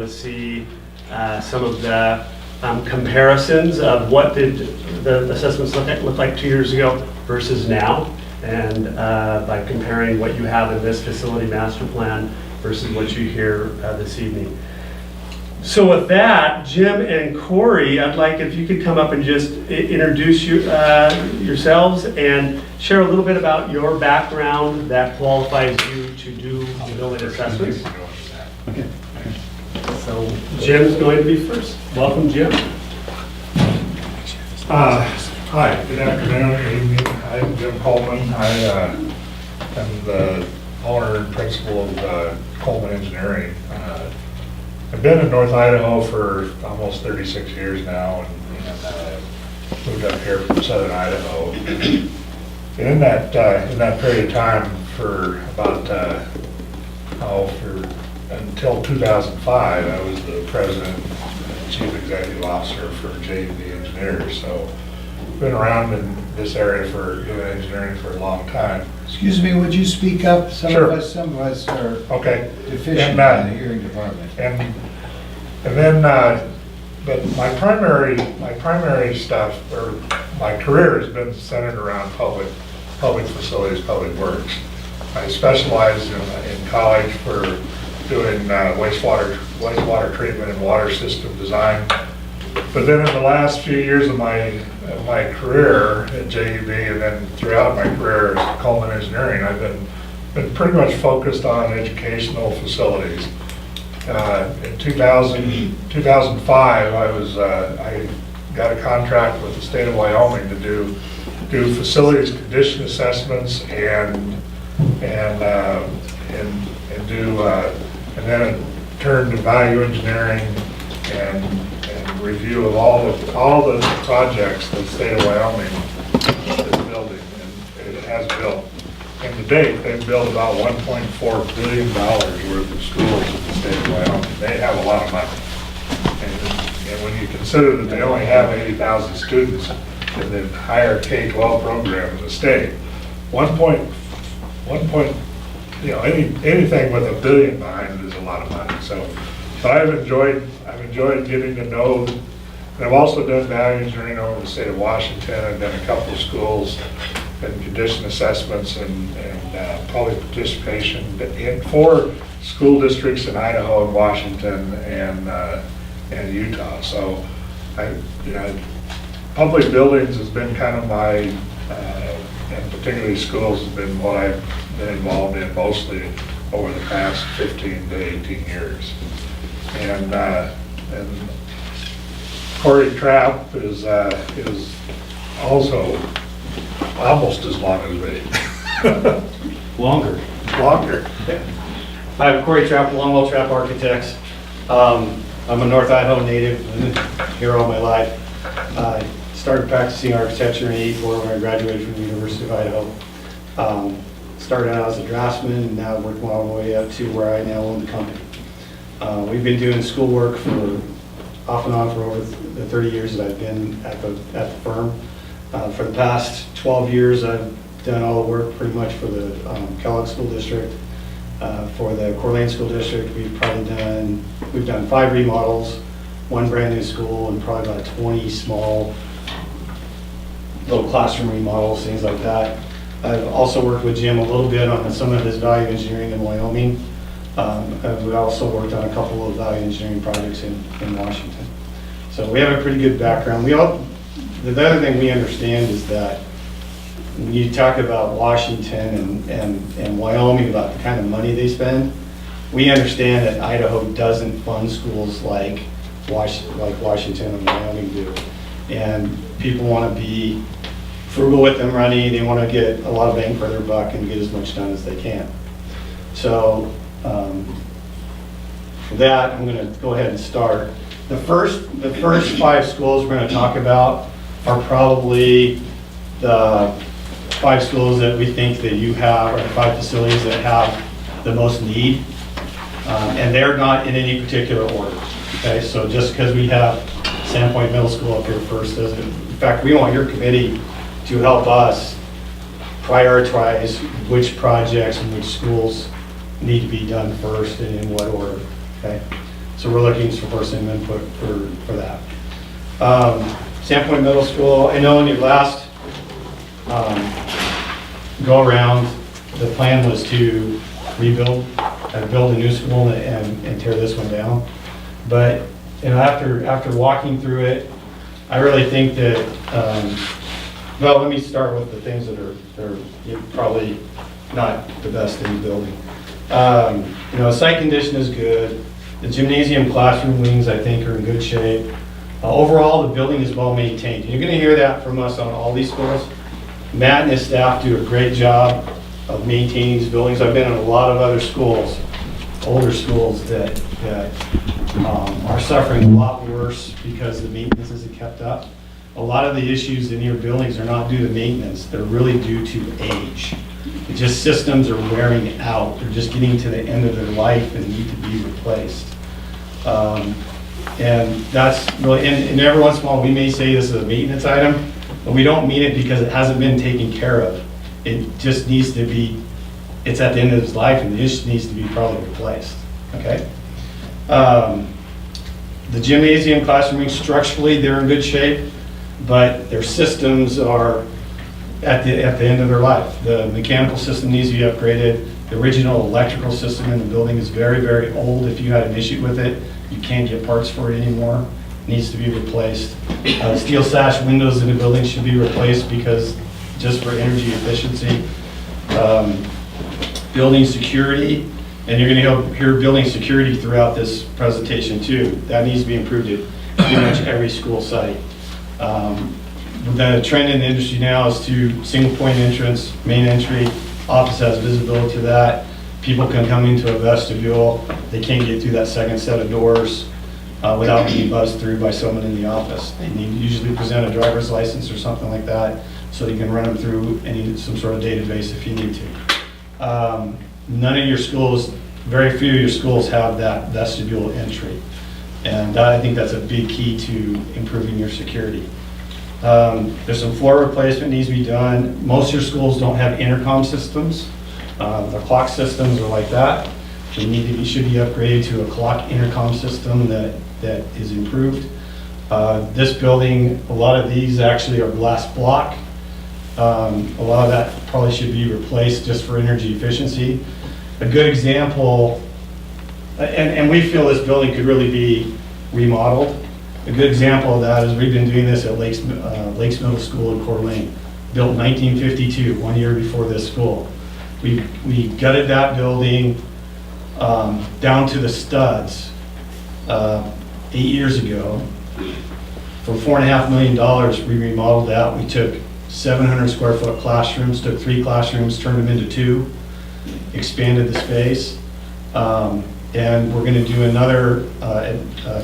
to see some of the comparisons of what did the assessments look like 2 years ago versus now, and by comparing what you have in this facility master plan versus what you hear this evening. So with that, Jim and Corey, I'd like if you could come up and just introduce yourselves and share a little bit about your background that qualifies you to do the building assessments. Okay. So Jim's going to be first. Welcome, Jim. Hi, good afternoon, good evening. I'm Jim Coleman. I am the owner and principal of Coleman Engineering. I've been in North Idaho for almost 36 years now, and moved up here from Southern Idaho. And in that period of time, for about until 2005, I was the president and chief executive officer for JD Engineers. So, been around in this area for doing engineering for a long time. Excuse me, would you speak up? Some Sure. of us are Okay. deficient in the hearing department. And then, but my primary stuff, or my career has been centered around public facilities, public works. I specialized in college for doing wastewater treatment and water system design. But then in the last few years of my career at JUB, and then throughout my career at Coleman Engineering, I've been pretty much focused on educational facilities. In 2005, I got a contract with the state of Wyoming to do facilities condition assessments and then it turned to value engineering and review of all the projects that the state of Wyoming is building and it has built. And to date, they've built about $1.4 billion worth of schools in the state of Wyoming. They have a lot of money. And when you consider that they only have 80,000 students in the higher K-12 program in the state, anything with $1 billion behind it is a lot of money. So, but I've enjoyed getting to know. And I've also done value engineering over the state of Washington. I've done a couple of schools and condition assessments and public participation in 4 school districts in Idaho and Washington and Utah. So, public buildings has been kind of my, and particularly schools has been what I've been involved in mostly over the past 15 to 18 years. And Corey Trapp is also almost as long as me. Longer. I'm Corey Trapp, Longwell Trapp Architects. I'm a North Idaho native, been here all my life. I started practicing architecture in '84 when I graduated from the University of Idaho. Started out as a draftsman and now worked my way up to where I now own the company. We've been doing school work for off and on for over the 30 years that I've been at the firm. For the past 12 years, I've done all the work pretty much for the Kellogg School District. For the Coeur d'Alene School District, we've done 5 remodels, 1 brand new school, and probably about 20 small little classroom remodels, things like that. I've also worked with Jim a little bit on some of his value engineering in Wyoming. We also worked on a couple of value engineering projects in Washington. So we have a pretty good background. The other thing we understand is that when you talk about Washington and Wyoming, about the kind of money they spend, we understand that Idaho doesn't fund schools like Washington and Wyoming do. And people want to be frugal with their money. They want to get a lot of bang for their buck and get as much done as they can. So for that, I'm going to go ahead and start. The first 5 schools we're going to talk about are probably the 5 schools that we think that you have, or the 5 facilities that have the most need. And they're not in any particular order. Okay, so just because we have Sandpoint Middle School up here first doesn't, in fact, we want your committee to help us prioritize which projects and which schools need to be done first and in what order. Okay, so So we're looking for some input for that. Sandpoint Middle School, I know in your last go around, the plan was to rebuild, build a new school and tear this one down. But, you know, after walking through it, I really think that, well, let me start with the things that are probably not the best in the building. You know, site condition is good. The gymnasium classroom wings, I think, are in good shape. Overall, the building is well maintained. You're gonna hear that from us on all these schools. Matt and his staff do a great job of maintaining these buildings. I've been in a lot of other schools, older schools that are suffering a lot worse because the maintenance isn't kept up. A lot of the issues in your buildings are not due to maintenance, they're really due to age. It's just systems are wearing out, they're just getting to the end of their life and need to be replaced. And that's really, and every once in a while, we may say this is a maintenance item, but we don't mean it because it hasn't been taken care of. It just needs to be, it's at the end of its life and it just needs to be probably replaced, okay? The gymnasium classroom, structurally, they're in good shape, but their systems are at the end of their life. The mechanical system needs to be upgraded. The original electrical system in the building is very, very old. If you had an issue with it, you can't get parts for it anymore. It needs to be replaced. Steel sash windows in the building should be replaced because just for energy efficiency. Building security, and you're going to hear building security throughout this presentation too. That needs to be improved at pretty much every school site. The trend in the industry now is to single point entrance, main entry, office has visibility to that. People can come into a vestibule, they can't get through that second set of doors without being buzzed through by someone in the office. They need to usually present a driver's license or something like that so you can run them through some sort of database if you need to. None of your schools, very few of your schools have that vestibule entry. And I think that's a big key to improving your security. There's some floor replacement needs to be done. Most of your schools don't have intercom systems. The clock systems are like that. You should be upgraded to a clock intercom system that is improved. This building, a lot of these actually are glass block. A lot of that probably should be replaced just for energy efficiency. A good example, and we feel this building could really be remodeled. A good example of that is we've been doing this at Lakes Middle School in Coeur d'Alene, built 1952, 1 year before this school. We gutted that building down to the studs 8 years ago. For $4.5 million, we remodeled that. We took 700 square foot classrooms, took 3 classrooms, turned them into 2, expanded the space. And we're going to do another,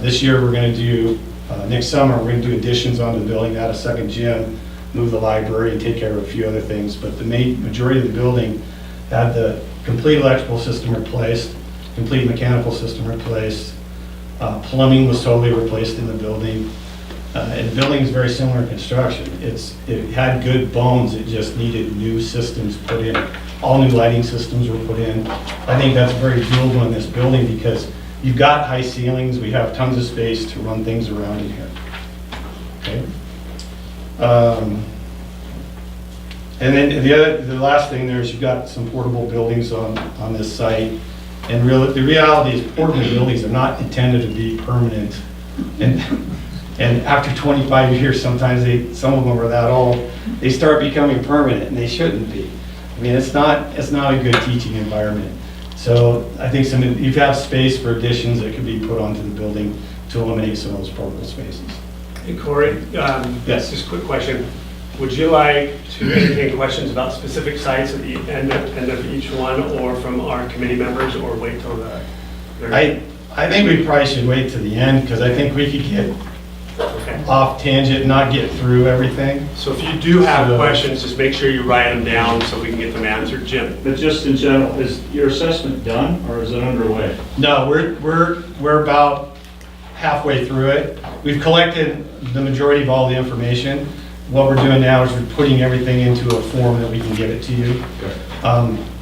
this year we're going to do, next summer, we're going to do additions on the building, add a second gym, move the library, and take care of a few other things. But the majority of the building had the complete electrical system replaced, complete mechanical system replaced. Plumbing was totally replaced in the building. And the building is very similar in construction. It had good bones, it just needed new systems put in. All new lighting systems were put in. I think that's very doable in this building because you've got high ceilings, we have tons of space to run things around in here. Okay. And then the last thing there is you've got some portable buildings on this site. And the reality is portable buildings are not intended to be permanent. And after 25 years, sometimes some of them are that old, they start becoming permanent, and they shouldn't be. I mean, it's not a good teaching environment. So I think you have space for additions that could be put onto the building to eliminate some of those portable spaces. Hey Corey, Yes. just a quick question. Would you like to entertain questions about specific sites at the end of each one, or from our committee members, or wait till the? I think we probably should wait to the end, because I think we could get Okay. off tangent and not get through everything. So if you do have So- questions, just make sure you write them down so we can get them answered. Jim? But just in general, is your assessment done or is it underway? No, we're about halfway through it. We've collected the majority of all the information. What we're doing now is we're putting everything into a form that we can give it to you.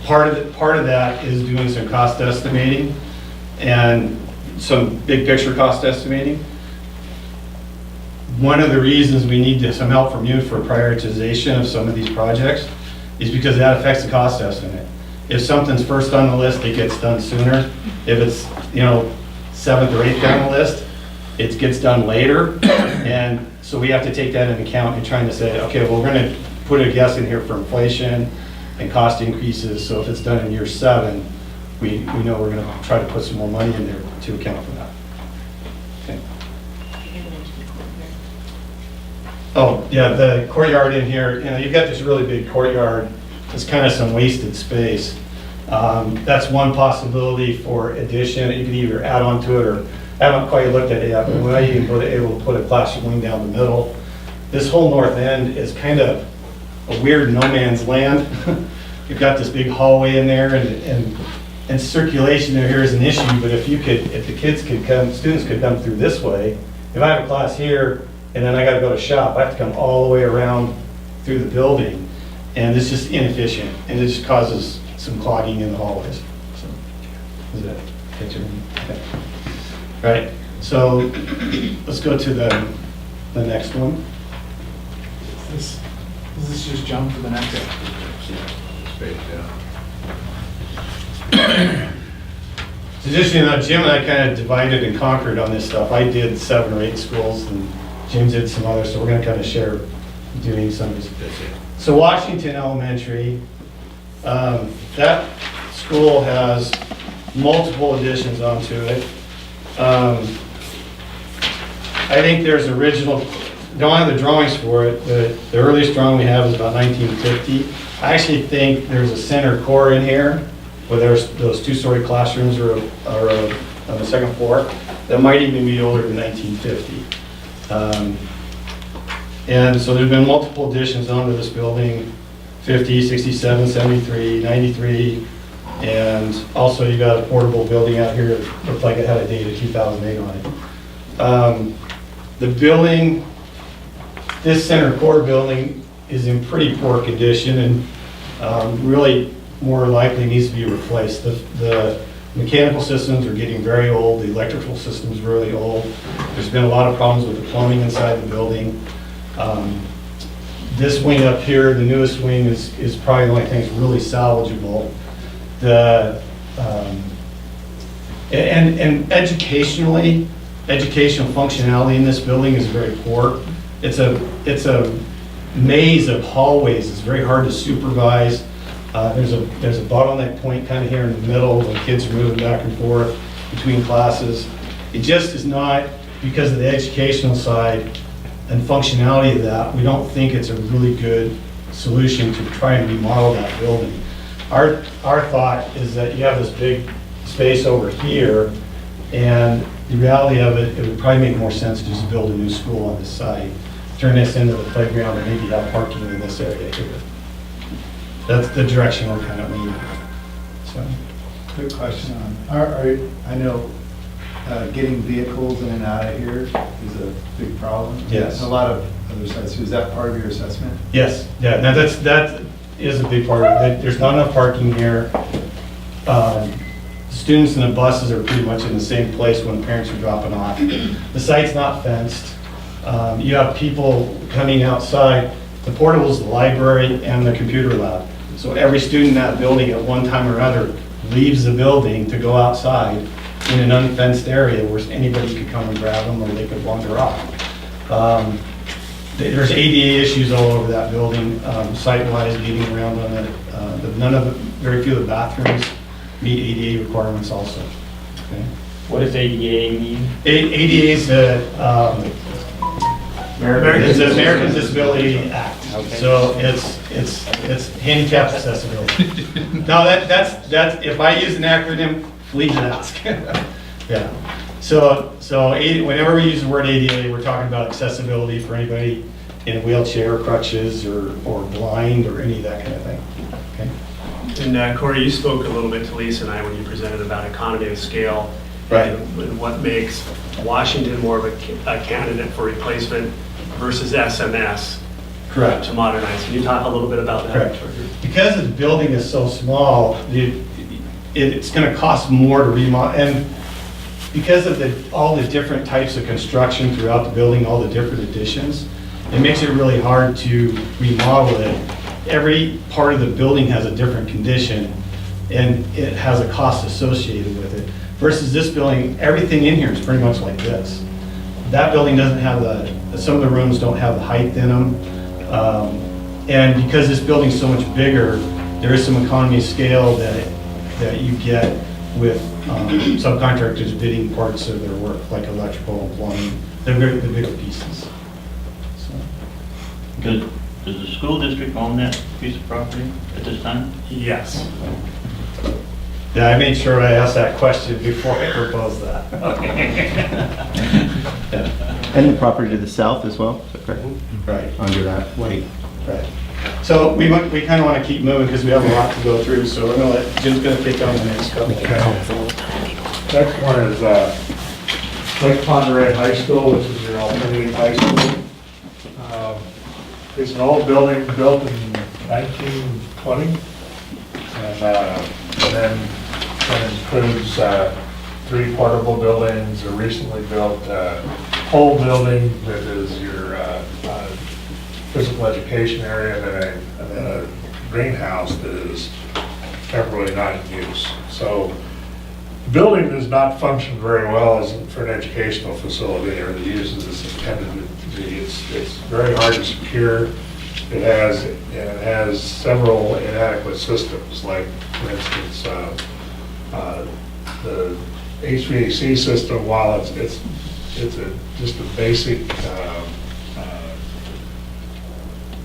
Part of that is doing some cost estimating, and some big picture cost estimating. One of the reasons we need some help from you for prioritization of some of these projects is because that affects the cost estimate. If something's first on the list, it gets done sooner. If it's, you know, 7th or 8th on the list, it gets done later. And so we have to take that into account in trying to say, okay, well, we're gonna put a guess in here for inflation and cost increases. So if it's done in year 7, we know we're gonna try to put some more money in there to account for that. Okay. Oh, yeah, the courtyard in here, you know, you've got this really big courtyard. It's kind of some wasted space. That's one possibility for addition. You can either add on to it, or I haven't quite looked at it yet, but we might even be able to put a classroom wing down the middle. This whole north end is kind of a weird no man's land. You've got this big hallway in there, and circulation in here is an issue, but if the kids could come, students could come through this way. If I have a class here, and then I gotta go to shop, I have to come all the way around through the building, and it's just inefficient, and it just causes some clogging in the hallways. So, is that picture? Okay. Right, so let's go to the next one. Does this just jump to the next? So just, you know, Jim and I kind of divided and conquered on this stuff. I did 7 or 8 schools, and Jim did some others, so we're gonna kind of share doing some of these. So Washington Elementary, that school has multiple additions onto it. I think there's original, don't have the drawings for it, but the earliest drawing we have is about 1950. I actually think there's a center core in here, where there's those 2-story classrooms are on the 2nd floor, that might even be older than 1950. And so there's been multiple additions onto this building, 50, 67, 73, 93, and also you got a portable building out here that looked like it had a date of 2008 on it. The building, this center core building is in pretty poor condition, and really more likely needs to be replaced. The mechanical systems are getting very old, the electrical system's really old. There's been a lot of problems with the plumbing inside the building. This wing up here, the newest wing, is probably the only thing that's really salvageable. And educational functionality in this building is very poor. It's a maze of hallways. It's very hard to supervise. There's a bottleneck point kind of here in the middle when kids are moving back and forth between classes. It just is not, because of the educational side and functionality of that, we don't think it's a really good solution to try and remodel that building. Our thought is that you have this big space over here, and the reality of it, it would probably make more sense to just build a new school on this site, turn this into the playground, and maybe have parking in this area here. That's the direction we're kind of leaning. So, Quick question on, I know getting vehicles in and out of here is a big problem. Yes. A lot of other sites, so is that part of your assessment? yes, yeah, now that is a big part of it. There's not enough parking here. Students and the buses are pretty much in the same place when parents are dropping off. The site's not fenced. You have people coming outside. The portable is the library and the computer lab. So every student in that building at one time or other leaves the building to go outside in an unfenced area where anybody could come and grab them, or they could wander off. There's ADA issues all over that building, site-wise, getting around on it. Very few of the bathrooms meet ADA requirements also. Okay. What does ADA mean? ADA is the American Disability Act. Okay. So it's handicap accessibility. Now that's if I use an acronym, please ask. Yeah. So whenever we use the word ADA, we're talking about accessibility for anybody in a wheelchair, crutches, or blind, or any of that kind of thing. Okay. And Corey, you spoke a little bit to Lisa and I when you presented about economy of scale. Right. And what makes Washington more of a candidate for replacement versus SMS. Correct. To modernize. Can you talk a little bit about that? Correct. Because the building is so small, it's going to cost more to remodel. And because of all the different types of construction throughout the building, all the different additions, it makes it really hard to remodel it. Every part of the building has a different condition, and it has a cost associated with it. Versus this building, everything in here is pretty much like this. That building doesn't have some of the rooms don't have the height in them. And because this building's so much bigger, there is some economy of scale that you get with subcontractors bidding parts of their work, like electrical and plumbing, the bigger pieces. So, Does the school district own that piece of property at this time? Yes. yeah, I made sure I asked that question before I proposed that. And the property to the south as well, is that correct? Right. Under that white. Right. So we kind of want to keep moving because we have a lot to go through, so we're going to let, Jim's going to take on the next couple. Next one is Lake Ponderay High School, which is your alternative high school. It's an old building built in 1920, and then it includes 3 portable buildings, a recently built whole building that is your physical education area, and then a greenhouse that is temporarily not in use. So the building does not function very well for an educational facility or the use as it's intended to be. It's very hard to secure. It has several inadequate systems, like, for instance, the HVAC system, while it's just a basic,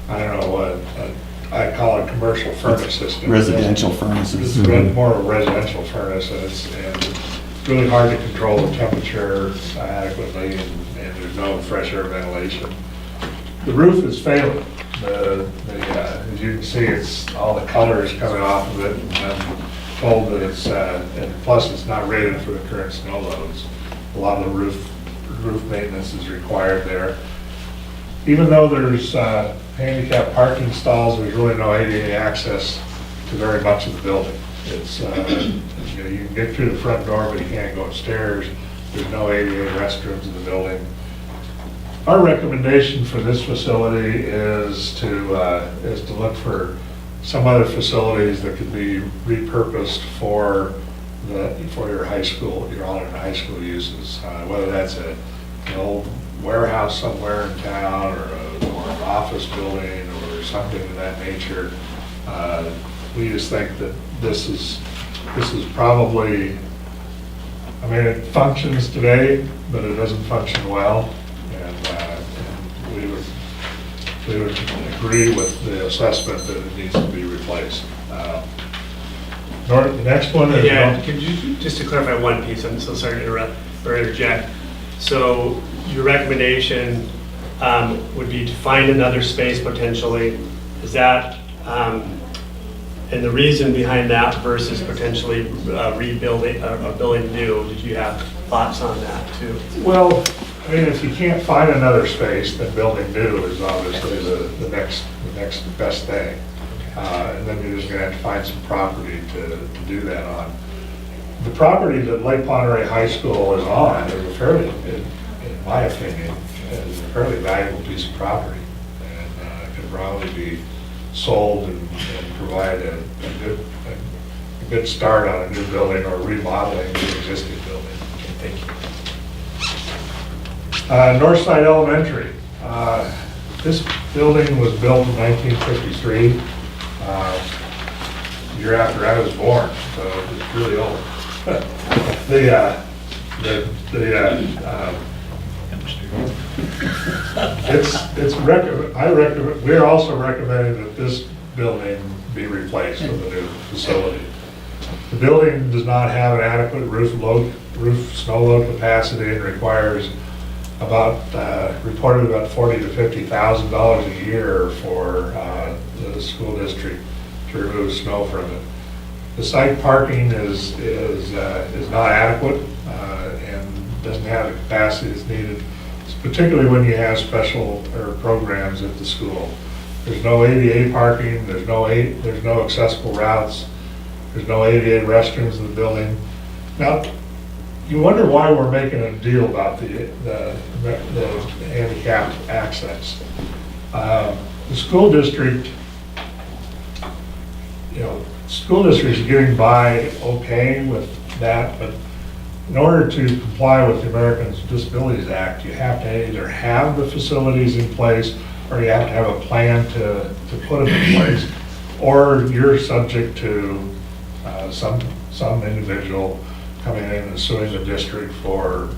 I don't know what, I call it commercial furnace system. Residential furnaces. It's more of a residential furnace, and it's really hard to control the temperature adequately, and there's no fresh air ventilation. The roof is failing. As you can see, all the color is coming off of it, and I'm told that and plus it's not rated for the current snow loads. A lot of the roof maintenance is required there. Even though there's handicap parking stalls, there's really no ADA access to very much of the building. It's, you can get through the front door, but you can't go upstairs. There's no ADA restrooms in the building. Our recommendation for this facility is to look for some other facilities that could be repurposed for your high school, your alternate high school uses, whether that's an old warehouse somewhere in town, or an office building, or something of that nature. We just think that this is probably, I mean, it functions today, but it doesn't function well, and we would agree with the assessment that it needs to be replaced. The next one is. Yeah, could you, just to clarify one piece, I'm so sorry to interrupt or interject. So your recommendation would be to find another space potentially. Is that, and the reason behind that versus potentially rebuilding or building new, did you have thoughts on that too? Well, I mean, if you can't find another space, then building new is obviously the next best thing. And then you're just gonna have to find some property to do that on. The property that Lake Ponderay High School is on is a fairly, in my opinion, is a fairly valuable piece of property. And could probably be sold and provide a good start on a new building or remodeling the existing building. Thank you. Northside Elementary. This building was built in 1953, year after I was born, so it's really old. We're also recommending that this building be replaced with a new facility. The building does not have an adequate roof snow load capacity and requires reported about $40,000 to $50,000 a year for the school district to remove snow from it. The site parking is not adequate and doesn't have the capacity that's needed, particularly when you have special programs at the school. There's no ADA parking, there's no accessible routes, there's no ADA restrooms in the building. Now, you wonder why we're making a deal about the handicapped access. The school district, school district's getting by okay with that, but in order to comply with the Americans with Disabilities Act, you have to either have the facilities in place, or you have to have a plan to put them in place, or you're subject to some individual coming in and suing the district for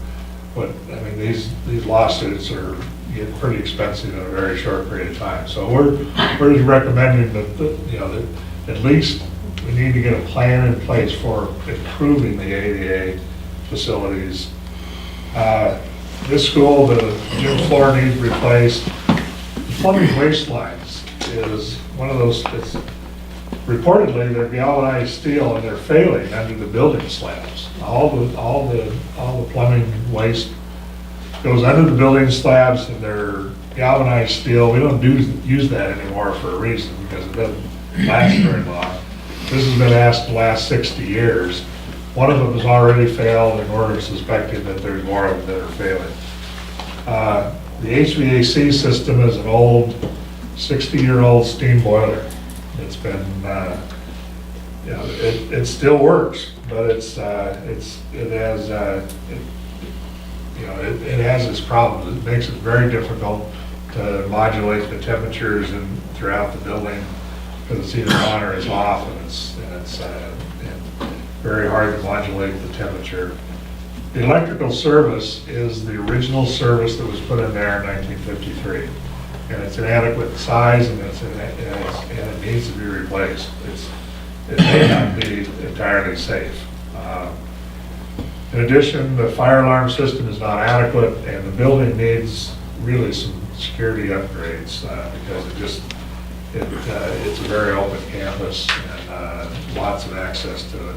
these lawsuits are get pretty expensive in a very short period of time. So we're just recommending that at least we need to get a plan in place for improving the ADA facilities. This school, the gym floor needs replaced. The plumbing waste lines is one of those, reportedly they're galvanized steel and they're failing under the building slabs. All the plumbing waste goes under the building slabs and they're galvanized steel. We don't use that anymore for a reason, because it doesn't last very long. This has been asked the last 60 years. One of them has already failed, and we're suspecting that there's more of them that are failing. The HVAC system is an old, 60-year-old steam boiler. It's been, it still works, but it has its problems. It makes it very difficult to modulate the temperatures throughout the building, because it's either on or it's off, and it's very hard to modulate the temperature. The electrical service is the original service that was put in there in 1953, and it's inadequate size, and it needs to be replaced. It may not be entirely safe. In addition, the fire alarm system is not adequate, and the building needs really some security upgrades, because it's a very open campus and lots of access to it.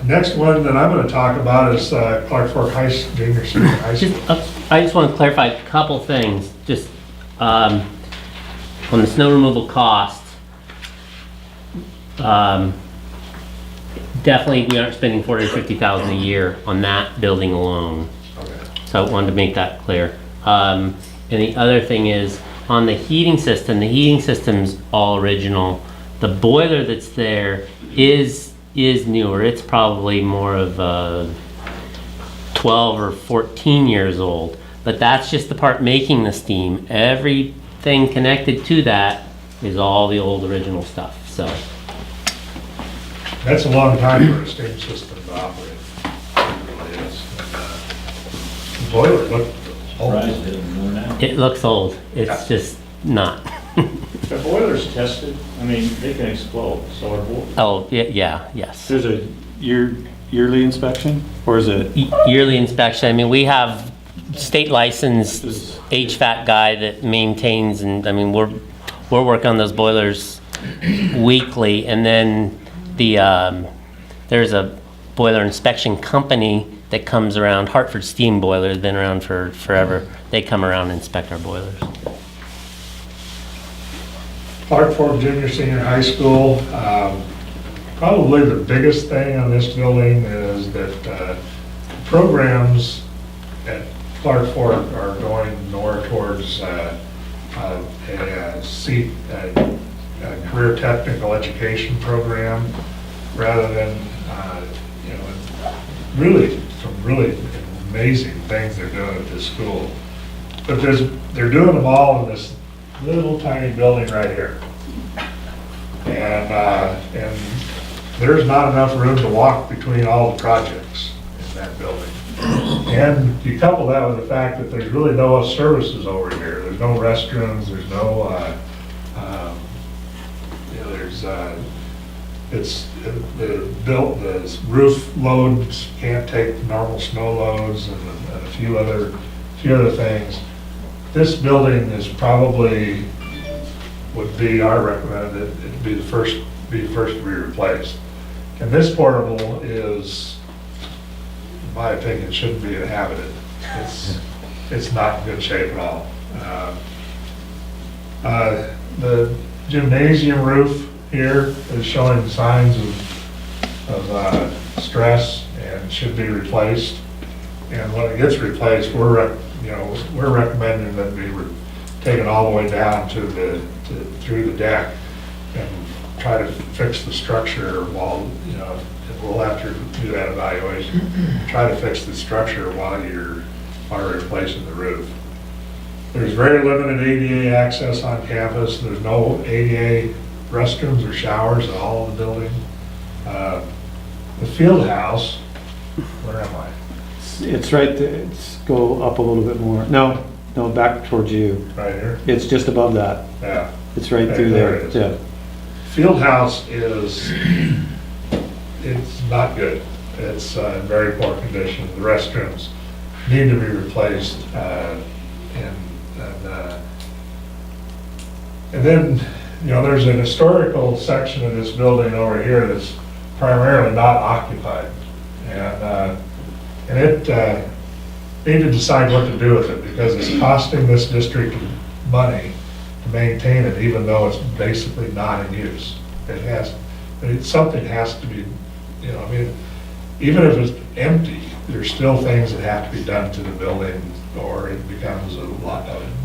Next one that I'm going to talk about is Clark Fork Junior Senior High School. I just want to clarify a couple things, just on the snow removal cost. Definitely, we aren't spending $450,000 a year on that building alone. Okay. So I wanted to make that clear. And the other thing is, on the heating system's all original. The boiler that's there is newer. It's probably more of 12 or 14 years old. But that's just the part making the steam. Everything connected to that is all the old original stuff. So That's a long time for a steam system to operate. It really is. And, the boiler looked old. it looks old. It's Yeah. just not. The boiler's tested, I mean, they can explode, so our boiler. Oh, yes. There's a yearly inspection, or is it? Yearly inspection. I mean, we have state licensed HVAC guy that maintains, and I mean, we're working on those boilers weekly. And then there's a boiler inspection company that comes around. Hartford Steam Boiler has been around for forever. They come around and inspect our boilers. Clark Fork Junior Senior High School, probably the biggest thing on this building is that programs at Clark Fork are going more towards a career technical education program, rather than, really, some really amazing things they're doing at this school. But they're doing them all in this little tiny building right here. And there's not enough room to walk between all the projects in that building. And you couple that with the fact that there's really no services over here. There's no restrooms, there's no, the roof loads can't take normal snow loads, and a few other things. This building is probably, would be our recommended, it'd be the first to be replaced. And this portable is, in my opinion, shouldn't be inhabited. It's not in good shape at all. The gymnasium roof here is showing signs of stress, and should be replaced. And when it gets replaced, we're recommending that we were taken all the way down through the deck and try to fix the structure while, we'll have to do that evaluation. Try to fix the structure while you're replacing the roof. There's very limited ADA access on campus. There's no ADA restrooms or showers at all in the building. The field house, where am I? It's right there, go up a little bit more. No, back towards you. Right here? It's just above that. Yeah. It's right There- through there there. it is. Yeah. Field house it's not good. It's in very poor condition. The restrooms need to be replaced. And then, there's an historical section of this building over here that's primarily not occupied. And it, need to decide what to do with it because it's costing this district money to maintain it, even though it's basically not in use. Something has to be, even if it's empty, there's still things that have to be done to the building or it becomes a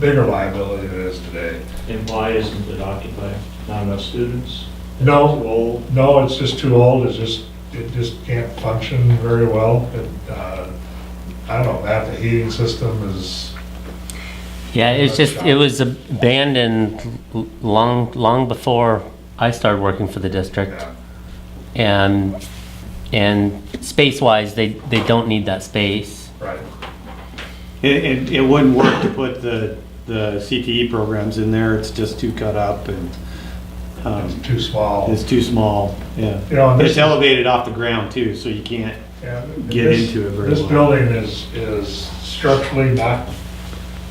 bigger liability than it is today. And why isn't it occupied? Not enough students? Too No, old? no, it's just too old. It just can't function very well. I don't know, Matt, the heating system is, Yeah, it was abandoned long before I started working for the district. yeah, And space-wise, they don't need that space. right. It wouldn't work to put the CTE programs in there. It's just too cut up and It's too small. it's too small. Yeah. And this It's elevated off the ground too, so you can't. Yeah, get this- into it very This well. building is structurally not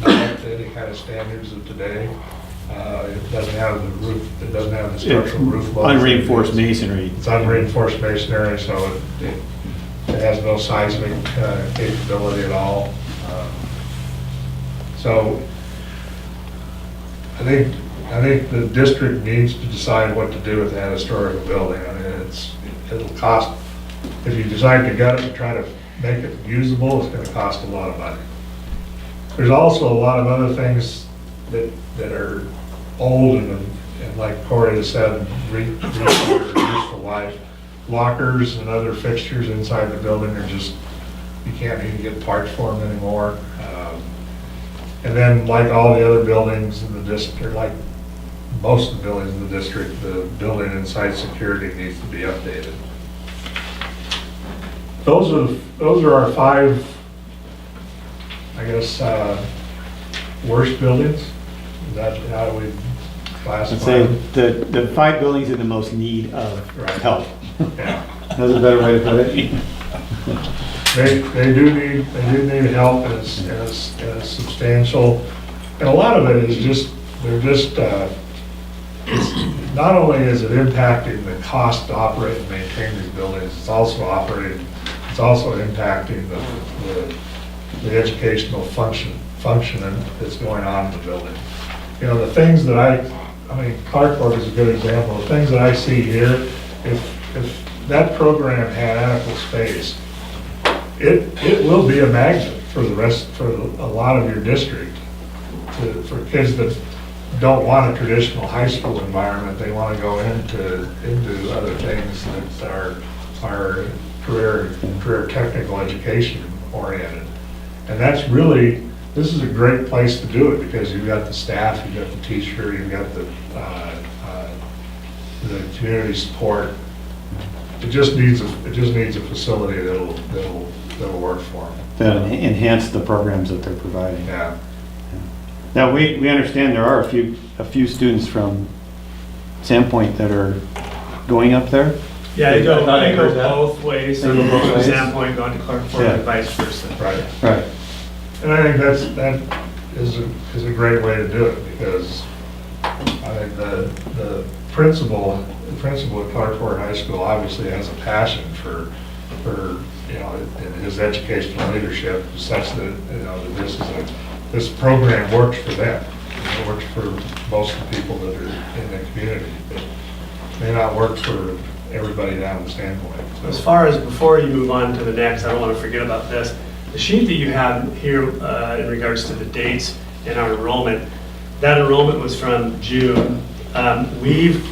up to any kind of standards of today. It doesn't have the roof, it doesn't have the structural roof. loads. Unreinforced masonry. It's unreinforced masonry, so it has no seismic capability at all. So I think the district needs to decide what to do with that historical building. I mean, it'll cost, if you decide to gut it and try to make it usable, it's gonna cost a lot of money. There's also a lot of other things that are old and like Corey has said, useful life. Lockers and other fixtures inside the building are just, you can't even get parts for them anymore. And then like all the other buildings in the district, or like most of the buildings in the district, the building inside security needs to be updated. Those are our 5, I guess, worst buildings. Is that how we I'd classify say them? the 5 buildings in the most need of Right. help. Yeah. That's a better way to put it. They do need help and it's substantial. And a lot of it is just, not only is it impacting the cost to operate and maintain these buildings, it's also impacting the educational functioning that's going on in the building. The things that I mean, Clarkport is a good example. The things that I see here, if that program had adequate space, it will be a magnet for a lot of your district, for kids that don't want a traditional high school environment. They want to go into other things that are career technical education oriented. And that's really, this is a great place to do it because you've got the staff, you've got the teacher, you've got the community support. It just needs a facility that'll work for them. That enhance the programs that they're providing. Yeah. Now, we understand there are a few students from Sandpoint that are going up there. Yeah, they go They both ways, They go both ways. Sandpoint going to Clarkport Yeah. and vice versa. Right. Right. And I think that is a great way to do it because I think the principal at Clarkport High School obviously has a passion for in his educational leadership such that that this program works for them. It works for most of the people that are in the community. It may not work for everybody down the standpoint. So- As far as, before you move on to the next, I don't want to forget about this. The sheet that you have here in regards to the dates in our enrollment, that enrollment was from June. We've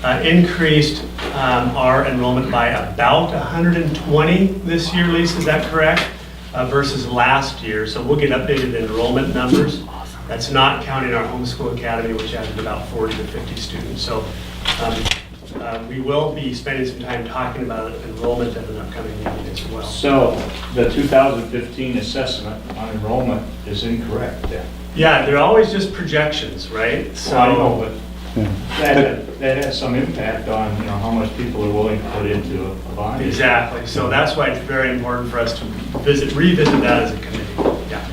increased our enrollment by about 120 this year, Lisa, is that correct? Versus last year, so we'll get updated enrollment numbers. That's not counting our homeschool academy, which added about 40 to 50 students. So we will be spending some time talking about enrollment at an upcoming meeting as well. So the 2015 assessment on enrollment is incorrect then? Yeah, they're always just projections, right? So I know, but Yeah. that has some impact on, you know, how much people are willing to put into a bond. Exactly, so that's why it's very important for us to revisit that as a committee, yeah.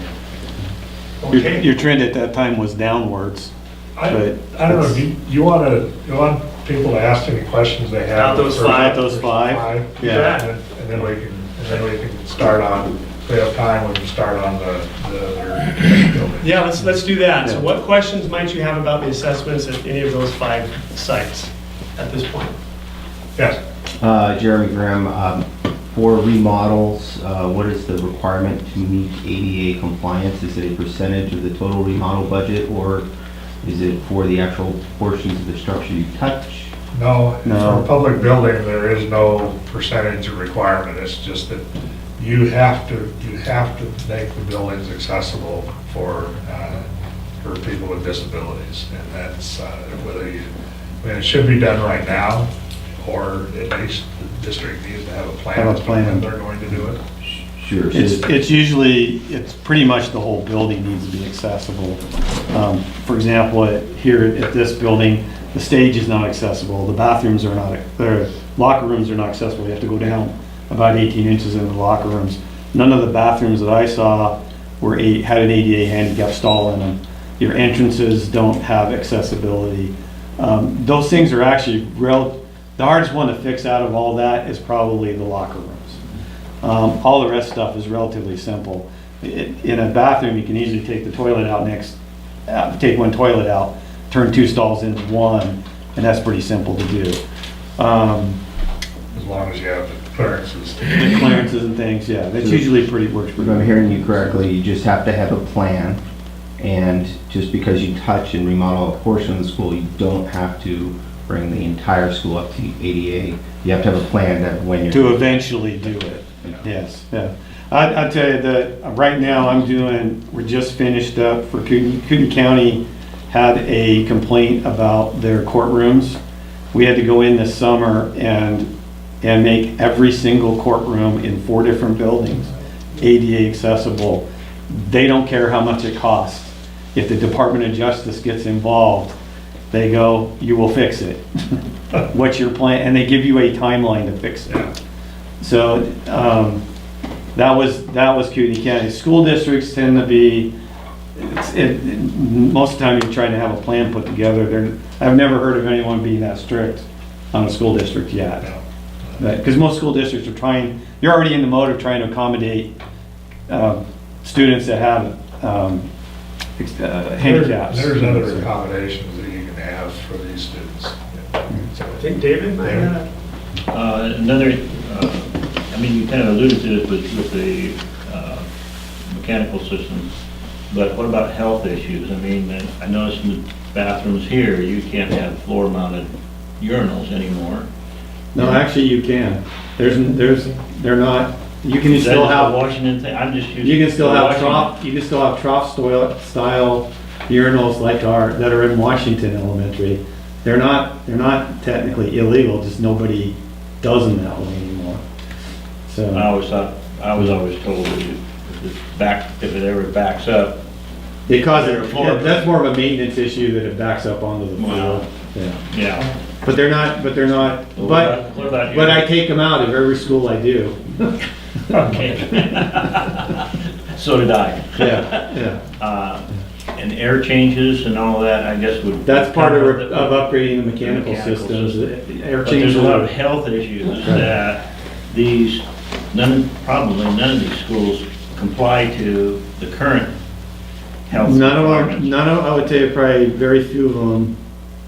Your Okay, trend at that time was downwards. I But I don't know, do you want people to ask any questions they have? About those for- five? About those five? You Yeah. bet. And then we can start on, if we have time, we can start on the other building. yeah, let's do that. So Yeah. what questions might you have about the assessments at any of those 5 sites at this point? Yes, Jeremy Graham, for remodels, what is the requirement to meet ADA compliance? Is it a percentage of the total remodel budget, or is it for the actual portions of the structure you touch? no, No. for a public building, there is no percentage of requirement, it's just that you have to make the buildings accessible for people with disabilities, and that's, whether you, I mean, it should be done right now, or at least the district needs to have a plan. Have a plan. When they're going to do it. Sure. It's usually, it's pretty much the whole building needs to be accessible. For example, here at this building, the stage is not accessible, the bathrooms are not, the locker rooms are not accessible. You have to go down about 18 inches into the locker rooms. None of the bathrooms that I saw had an ADA handicap stall in them. Your entrances don't have accessibility. Those things are actually the hardest one to fix out of all that is probably the locker rooms. All the rest stuff is relatively simple. In a bathroom, you can easily take the toilet out take one toilet out, turn 2 stalls into one, and that's pretty simple to do. As long as you have the clearances. The clearances and things, yeah, that's usually works If pretty I'm well. hearing you correctly, you just have to have a plan, and just because you touch and remodel a portion of the school, you don't have to bring the entire school up to ADA. You have to have a plan that when you're. To eventually do it, yes, yeah. I'd tell you that right now we're just finished up for Coogan County had a complaint about their courtrooms. We had to go in this summer and make every single courtroom in 4 different buildings ADA accessible. They don't care how much it costs. If the Department of Justice gets involved, they go, you will fix it. What's your plan? And they give you a timeline to fix it. So that was Coogan County. School districts tend to be, most of the time you're trying to have a plan put together. I've never heard of anyone being that strict on a school district yet. Because most school districts are you're already in the mode of trying to accommodate students that have handicaps. There's other accommodations that you can have for these students. I think David might have. I mean, you kind of alluded to this with the mechanical systems, but what about health issues? I mean, I noticed in the bathrooms here, you can't have floor-mounted urinals anymore. No, actually you can. They're not, you can Is that still just a have, Washington thing? I'm just using. you can still the have Washington- trough style urinals that are in Washington Elementary. They're not technically illegal, just nobody does them that way anymore. So. I was always told that if it ever backs up, Because They're floor- that's more of a maintenance issue that it backs up onto the Wow. floor. Yeah. yeah. But they're not, What about but I you? take them out of every school I do. Okay. So did I. Yeah. And air changes and all that, I guess would. That's part of the- upgrading the mechanical systems. Air But there's changes a lot of are, health issues that probably none of these schools comply to the current health none of requirements. them, I would tell you probably very few of them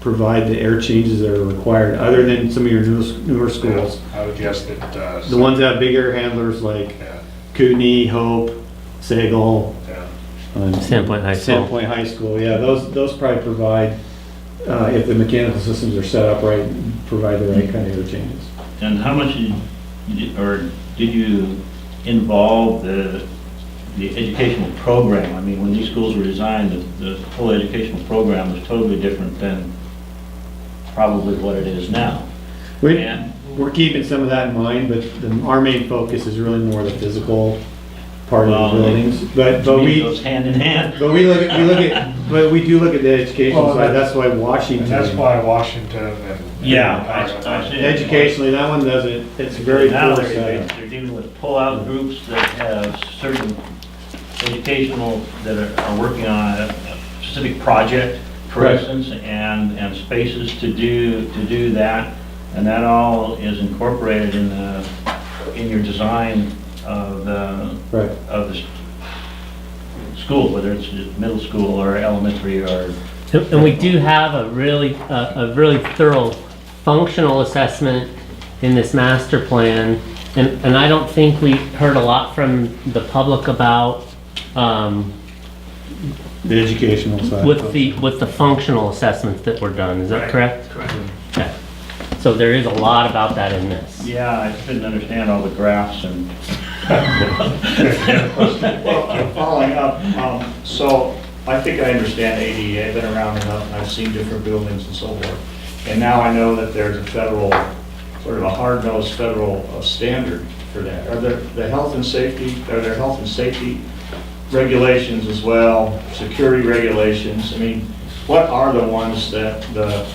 provide the air changes that are required, other than some of your newer schools. I would guess that. The ones that have big air handlers like Yeah, Kootenai, Hope, Sagal, yeah. Sandpoint High School. Sandpoint High School, yeah, those probably provide, if the mechanical systems are set up right, provide the right kind of air changes. And how much did you involve the educational program? I mean, when these schools were designed, the whole educational program was totally different than probably what it is now. And We're keeping some of that in mind, but our main focus is really more the physical part of the buildings. But to me, we, it goes hand in hand. but we do look at the educational Well, side, that's why Washington. And that's why Washington and. Yeah, I see it. Educationally, that one doesn't, it's very Now poor they're setup. dealing with pull-out groups that have certain educational, that are working on a specific project, for Right. instance, and spaces to do that. And that all is incorporated in your design of Right. the school, whether it's middle school or elementary or. And we do have a really thorough functional assessment in this master plan. And I don't think we heard a lot from the public about, The educational side. with the functional assessments that were done. Is that Right. correct? Correct. Okay. So there is a lot about that in this. Yeah, I couldn't understand all the graphs and. Well, following up, so I think I understand ADA, I've been around enough, and I've seen different buildings and so forth. And now I know that there's a federal, sort of a hard-nosed federal standard for that. Are there health and safety regulations as well, security regulations? I mean, what are the ones that a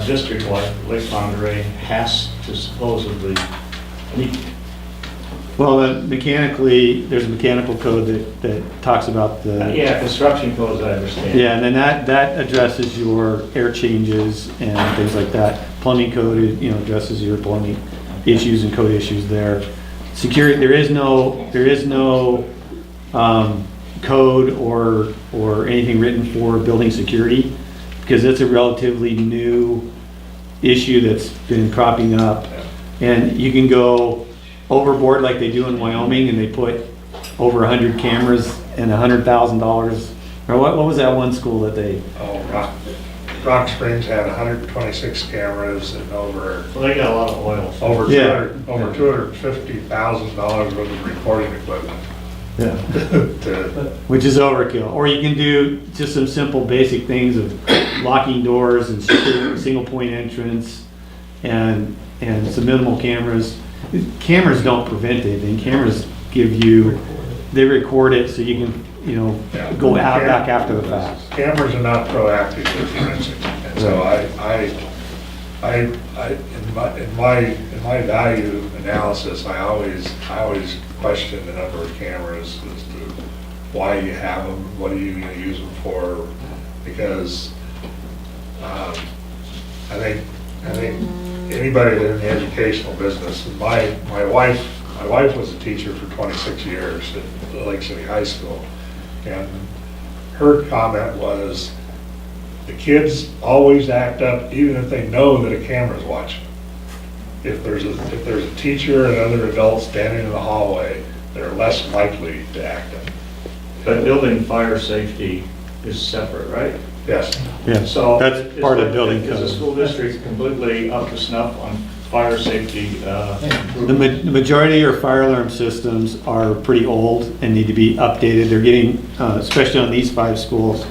district like Lake Monterey has to supposedly meet? Well, mechanically, there's a mechanical code that talks about the. Yeah, construction codes, I understand. Yeah, and then that addresses your air changes and things like that. Plumbing code, addresses your plumbing issues and code issues there. Security, there is no code or anything written for building security, because it's a relatively new issue that's been cropping up. And you can go overboard like they do in Wyoming, and they put over 100 cameras and $100,000. Or what was that one school that they? Oh, Rock Springs had 126 cameras and over So they got a lot of oil. Yeah. $250,000 worth of recording equipment. Yeah. To- Which is overkill. Or you can do just some simple basic things of locking doors and single point entrance and some minimal cameras. Cameras don't prevent anything. Cameras they record it so you can, go out back after the fact. Cameras are not proactive, they're forensic. And so in my value analysis, I always question the number of cameras as to why you have them, what are you gonna use them for? Because, I think anybody that's in the educational business, and my wife was a teacher for 26 years at Lake City High School, and her comment was, the kids always act up even if they know that a camera's watching. If there's a teacher and other adults standing in the hallway, they're less likely to act up. But building fire safety is separate, right? Yes. Yeah, So that's part of building Is the code. school district completely up to snuff on fire safety? The majority of your fire alarm systems are pretty old and need to be updated. They're getting, especially on these 5 schools,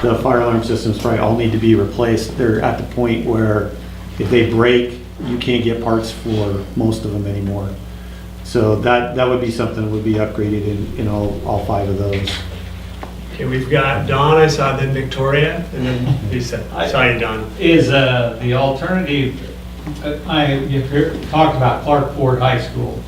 the fire alarm systems probably all need to be replaced. They're at the point where if they break, you can't get parts for most of them anymore. So that would be something that would be upgraded in all 5 of those. Okay, we've got Don, I saw, then Victoria, and then Lisa. Sorry, Don. Is the alternative, you talked about Clark Ford High School.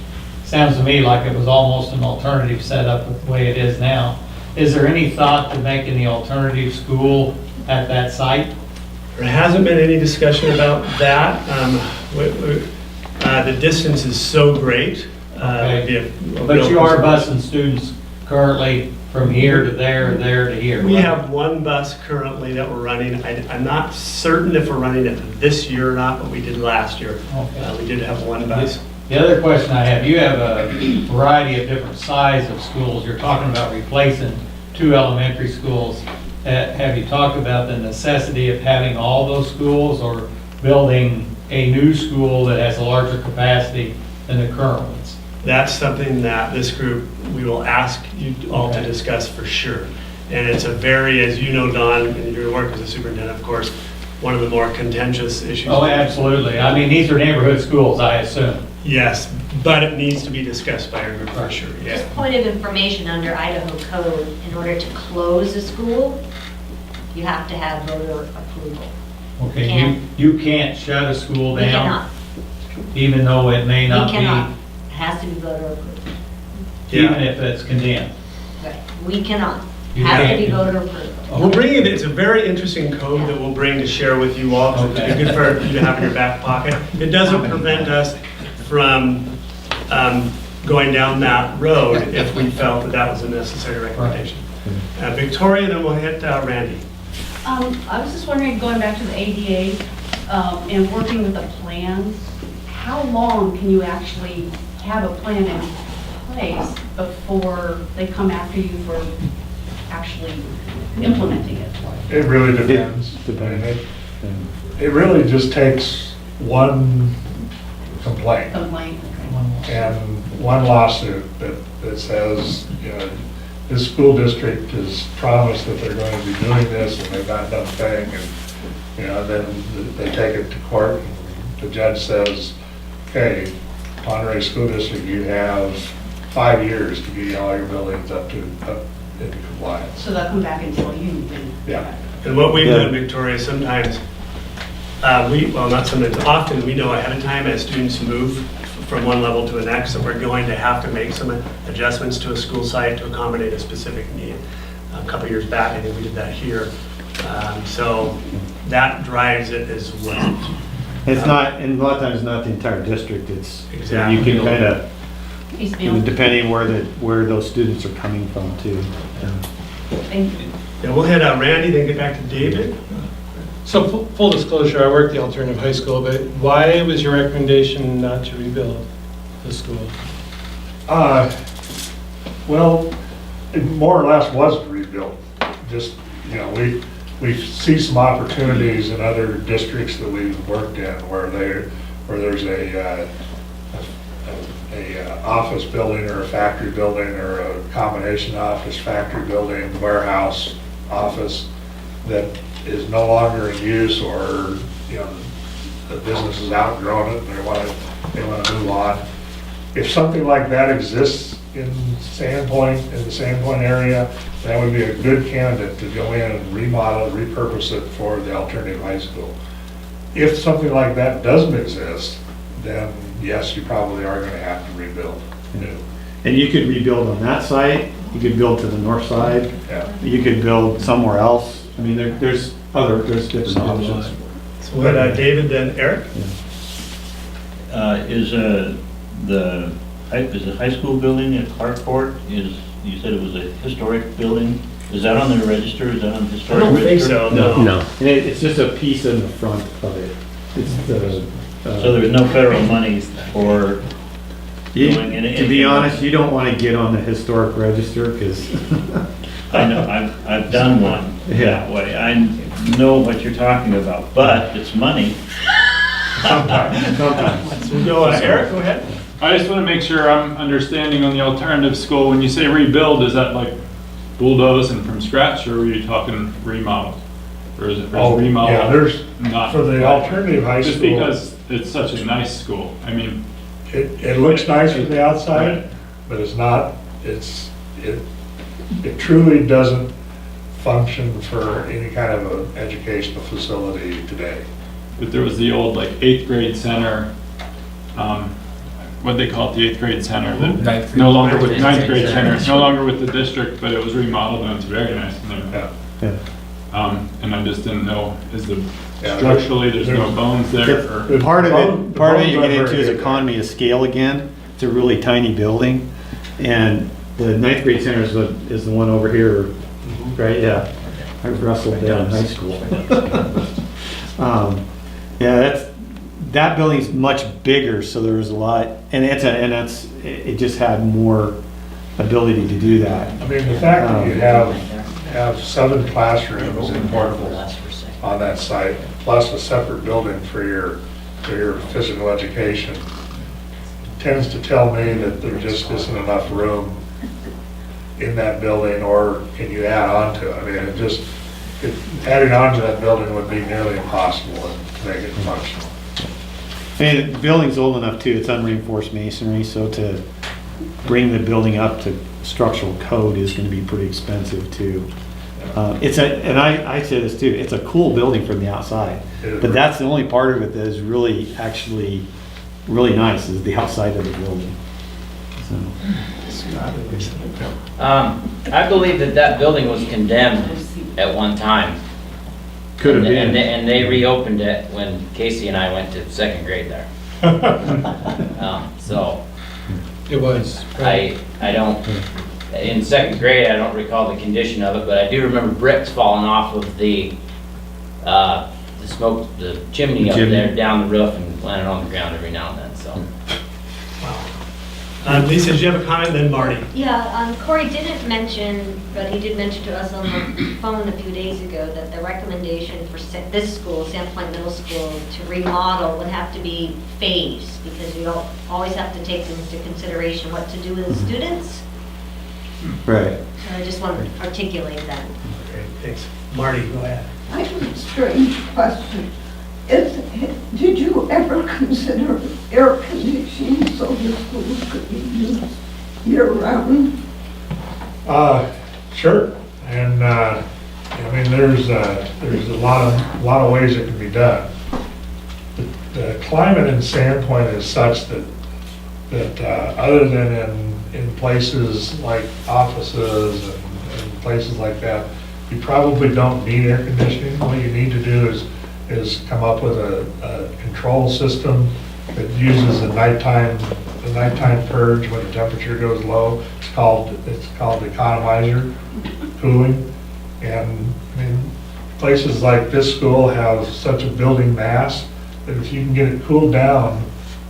Sounds to me like it was almost an alternative setup with the way it is now. Is there any thought to making the alternative school at that site? There hasn't been any discussion about that. The distance is so great. It would be a But real you are consideration. busing students currently from here to there, there to here? We have one bus currently that we're running. I'm not certain if we're running it this year or not, but we did last year. Okay. We did have one bus. The other question I have, you have a variety of different size of schools. You're talking about replacing 2 elementary schools. Have you talked about the necessity of having all those schools or building a new school that has a larger capacity than the current ones? That's something that this group, we will ask you all to Okay. discuss for sure. And it's a very, as you know, Don, in your work as a superintendent, of course, one of the more contentious issues. Oh, absolutely. I mean, these are neighborhood schools, I assume. Yes, but it needs to be discussed by our group for sure, yeah. Just point of information under Idaho code, in order to close a school, you have to have voter approval. Okay, Can't. you can't shut a school We down, cannot. even though it may We not cannot. be, It has to be voter approved. even Yeah. if it's condemned. Right. We cannot. You Has to be can't. voter approved. We'll bring it, it's a very interesting code that we'll bring to share with you all, so it'd be good for you to have in your back pocket. It doesn't prevent us from going down that road if we felt that that was a necessary recommendation. Victoria, then we'll hit Randy. I was just wondering, going back to the ADA, and working with the plans, how long can you actually have a plan in place before they come after you for actually implementing it? It really depends. Depends. It really just takes one complaint Complaint? and one lawsuit that says, you know, this school district has promised that they're going to be doing this and they've not done a thing, and, you know, then they take it to court. The judge says, okay, Monterey School District, you have 5 years to get all your buildings up into compliance. So they'll come back and tell you then? Yeah. And what we've Yeah. done, Victoria, sometimes, not sometimes, often, we know ahead of time as students move from one level to the next, that we're going to have to make some adjustments to a school site to accommodate a specific need. A couple years back, I think we did that here. So that drives it as well. It's not, and a lot of times it's not the entire district, it's, Exactly. you can kind of, Piecemeal? depending where those students are coming from too. Thank you. Yeah, we'll hit Randy, then get back to David. So full disclosure, I work at the alternative high school, but why was your recommendation not to rebuild the school? Well, it more or less was rebuilt. Just, you know, we see some opportunities in other districts that we've worked in where there's a office building or a factory building or a combination office, factory building, warehouse, office that is no longer in use, or, you know, the business has outgrown it and they want to move on. If something like that exists in Sandpoint, in the Sandpoint area, that would be a good candidate to go in and remodel, repurpose it for the alternative high school. If something like that doesn't exist, then yes, you probably are going to have to rebuild new. And you could rebuild on that site, you could build to the north side, Yeah. you could build somewhere else. I mean, there's different options. So we'll hit David, then Eric. Is the high school building at Clarkport, you said it was a historic building? Is that on the register? Is that on the I historic don't think register? so, no. No. And it's just a piece in the front of it. It's the. So there's no federal money for doing anything? To be honest, you don't want to get on the historic register because. I know, I've done one Yeah. that way. I know what you're talking about, but it's money. Sometimes. So we'll go, Eric, go ahead. I just want to make sure I'm understanding on the alternative school. When you say rebuild, is that like bulldoze and from scratch, or are you talking remodel? Or is it remodel? Yeah, there's, Not for the alternative high just school, because it's such a nice school. I mean, it looks nice from the outside, Right. but it's not, it truly doesn't function for any kind of an educational facility today. but there was the old like 8th grade center. What they call it, the 8th grade center. That no longer with 9th grade center. It's no longer with the district, but it was remodeled and it's very nice in there. Yeah. And I just didn't know, Yeah, structurally, there's no there's- bones there? Or? Part of it you bones get aren't into very is good. economy of scale again. It's a really tiny building. And the ninth grade center is the one over here, right? Yeah. I wrestled there in high school. Yeah, that building's much bigger, so there was a lot, and it just had more ability to do that. I mean, the fact that you have 7 classrooms in portable on that site, plus a separate building for your physical education, tends to tell me that there just isn't enough room in that building, or can you add on to it? I mean, adding on to that building would be nearly impossible to make it functional. And the building's old enough too, it's unreinforced masonry, so to bring the building up to structural code is gonna be pretty expensive too. And I say this too, it's a cool building from the outside, but that's the only part of it that is really, actually, really nice, is the outside of the building. So. I believe that building was condemned at one time. Could have been. And they reopened it when Casey and I went to 2nd grade there. So. It was. I don't, in 2nd grade, I don't recall the condition of it, but I do remember bricks falling off of the chimney up there down the roof and landing on the ground every now and then, so. Lisa, did you have a comment, then Marty? Yeah, Corey didn't mention, but he did mention to us on the phone a few days ago that the recommendation for this school, Sandpoint Middle School, to remodel would have to be phased, because you don't always have to take into consideration what to do with the students. Right. So I just want to articulate that. Okay, thanks. Marty, go ahead. I have a strange question. Did you ever consider air conditioning so the schools could be used year-round? Sure, and, I mean, there's a lot of ways it can be done. The climate in Sandpoint is such that other than in places like offices and places like that, you probably don't need air conditioning. What you need to do is come up with a control system that uses the nighttime purge when the temperature goes low. It's called economizer cooling. And I mean, places like this school have such a building mass that if you can get it cooled down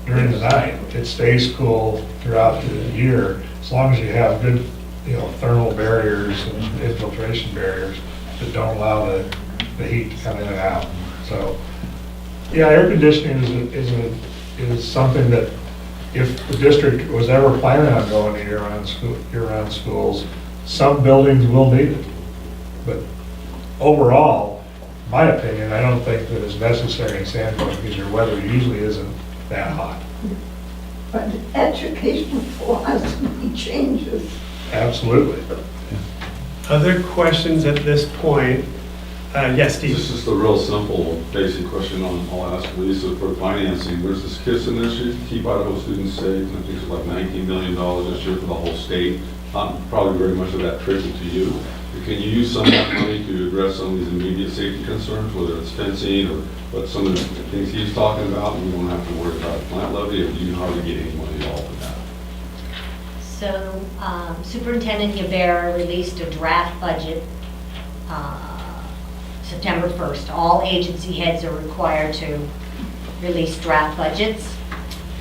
during the night, it stays cool throughout the year, as long as you have good, thermal barriers and infiltration barriers that don't allow the heat to come in and out. So, yeah, air conditioning is something that if the district was ever planning on going to year-round schools, some buildings will need it. But overall, my opinion, I don't think that it's necessary in Sandpoint because your weather usually isn't that hot. But educational philosophy changes. Absolutely. Other questions at this point? Yes, Steve? This is just a real simple, basic question I'll ask Lisa for financing. There's this KISS initiative, Keep Idaho Students Safe, and I think it's like $19 million this year for the whole state. Probably very much of that trickled to you. Can you use some of that money to address some of these immediate safety concerns, whether it's fencing or what some of the things he's talking about, and we don't have to worry about the plant levy, or do you hardly get any money at all for that? So Superintendent Yabera released a draft budget September 1st. All agency heads are required to release draft budgets.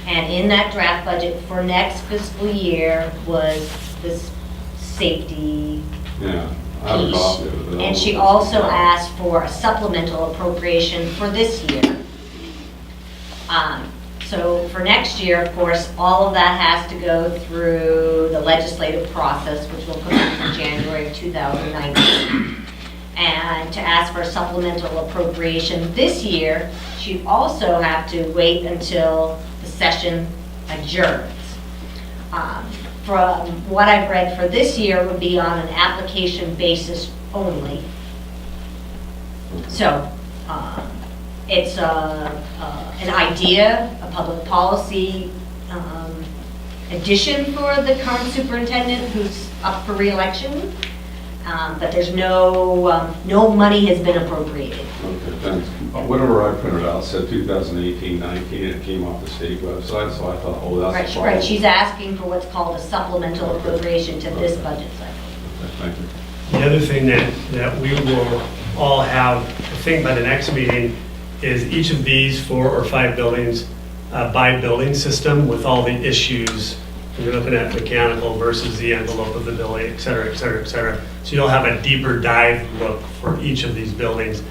And in that draft budget for next fiscal year was this safety Yeah, I have a copy of it. But and she also asked for a supplemental appropriation for this year. So for next year, of course, all of that has to go through the legislative process, which will come in January of 2019. And to ask for a supplemental appropriation this year, she'd also have to wait until the session adjourns. From what I've read for this year would be on an application basis only. So it's an idea, a public policy addition for the current superintendent who's up for re-election, but there's no money has been appropriated. Okay, thanks. Whatever I printed out said 2018, 19, and it came off the state website, so I thought, oh, that's a Right, problem. right, she's asking for what's called a supplemental appropriation to this budget cycle. Thank you. The other thing that we will all have, I think by the next meeting, is each of these 4 or 5 buildings by building system with all the issues. You're looking at mechanical versus the envelope of the building, et cetera, et cetera, et cetera. So you'll have a deeper dive look for each of these buildings.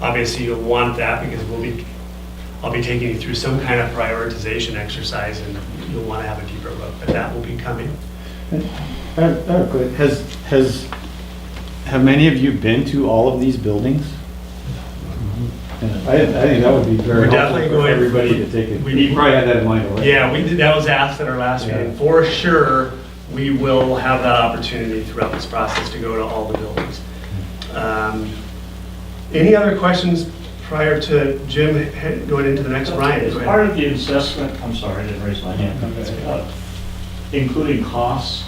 Obviously, you'll want that because I'll be taking you through some kind of prioritization exercise, and you'll want to have a deeper look, but that will be coming. Have many of you been to all of these buildings? I think that would be very We're helpful definitely for going- everybody to take it. we- You probably had that in mind already. Yeah, we did, that was asked at our last Yeah. meeting. For sure, we will have that opportunity throughout this process to go to all the buildings. Any other questions prior to Jim going into the next? Ryan, As go part ahead. of the assessment, I'm sorry, I didn't raise my hand, including costs.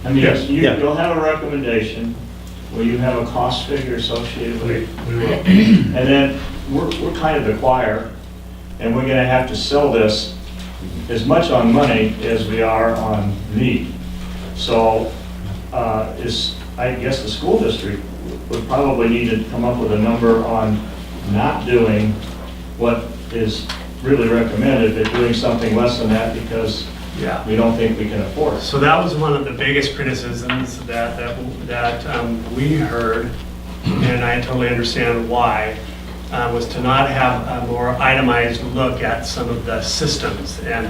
I mean, Yes. you'll have a recommendation where you have a cost figure associated with it. We will. And then we're kind of the choir, and we're gonna have to sell this as much on money as we are on need. So, I guess the school district would probably need to come up with a number on not doing what is really recommended, but doing something less than that because Yeah. we don't think we can afford it. So that was one of the biggest criticisms that we heard, and I totally understand why, was to not have a more itemized look at some of the systems. And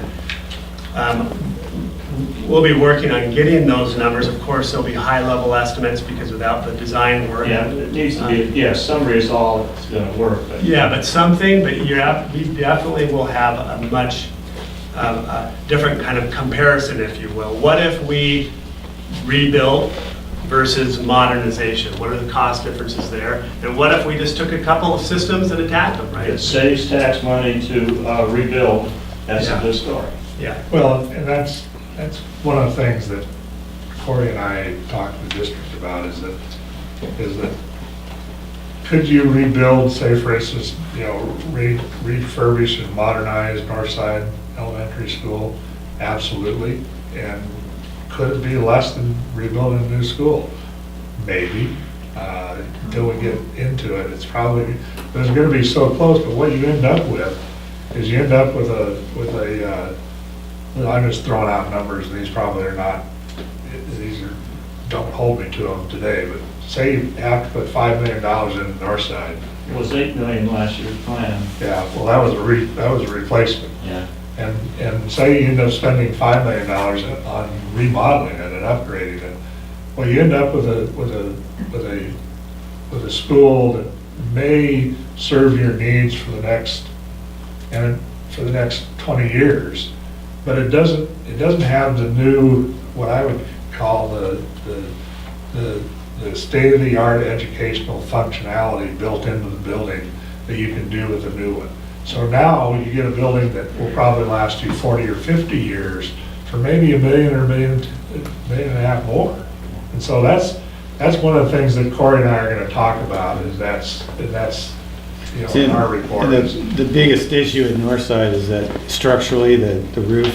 we'll be working on getting those numbers. Of course, there'll be high-level estimates because without the design work. Yeah, it needs to be, yeah, summary is all it's gonna work, but. Yeah, but something, but we definitely will have a much different kind of comparison, if you will. What if we rebuilt versus modernization? What are the cost differences there? And what if we just took a couple of systems and attacked them, right? It saves tax money to rebuild, that's a good story. Yeah. Well, and that's one of the things that Corey and I talked to the district about is that could you rebuild, say for instance, refurbish and modernize Northside Elementary School? Absolutely. And could it be less than rebuilding a new school? Maybe. Until we get into it, it's probably, it's gonna be so close, but what you end up with is you end up with well, I'm just throwing out numbers, these probably are not, don't hold me to them today, but say you have to put $5 million in the north side. It was 8 million last year's plan. Yeah, well, that was a replacement. Yeah. And say you end up spending $5 million on remodeling it and upgrading it. Well, you end up with a school that may serve your needs for the next 20 years, but it doesn't have the new, what I would call the state-of-the-art educational functionality built into the building that you can do with a new one. So now you get a building that will probably last you 40 or 50 years for maybe $1 million or $1.5 million more. And so that's one of the things that Corey and I are going to talk about is that's in our report. The biggest issue at Northside is that structurally the roof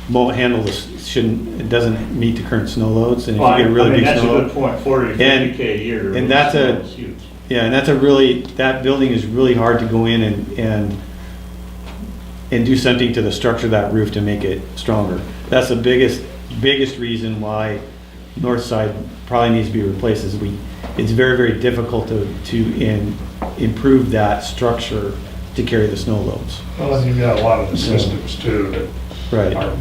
won't handle it doesn't meet the current snow loads, and if you get a really big That's a snow good point, 40 to 50K a year. and that's is huge. Yeah, and that building is really hard to go in and do something to the structure of that roof to make it stronger. That's the biggest reason why north side probably needs to be replaced. It's very, very difficult to improve that structure to carry the snow loads. Well, and you've got a lot of the systems too that are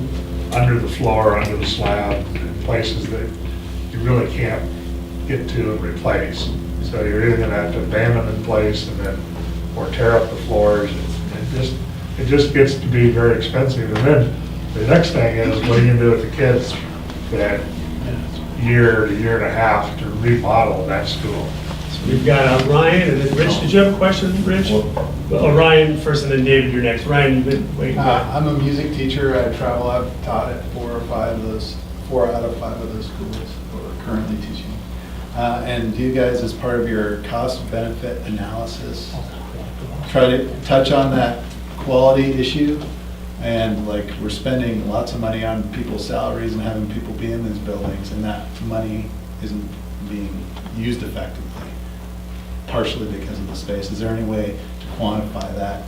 under the floor, under the slab, in places that you really can't get to and replace. So you're either gonna have to abandon them in place and then, or tear up the floors. It just gets to be very expensive. And then the next thing is, what are you gonna do with the kids that year to year and a half to remodel that school? So we've got Ryan and then Rich. Did you have a question, Rich? Ryan first and then David, you're next. Ryan, wait. I'm a music teacher. I travel. I've taught at 4 out of 5 of those schools that we're currently teaching. And do you guys, as part of your cost benefit analysis, try to touch on that quality issue? And like, we're spending lots of money on people's salaries and having people be in these buildings, and that money isn't being used effectively, partially because of the space. Is there any way to quantify that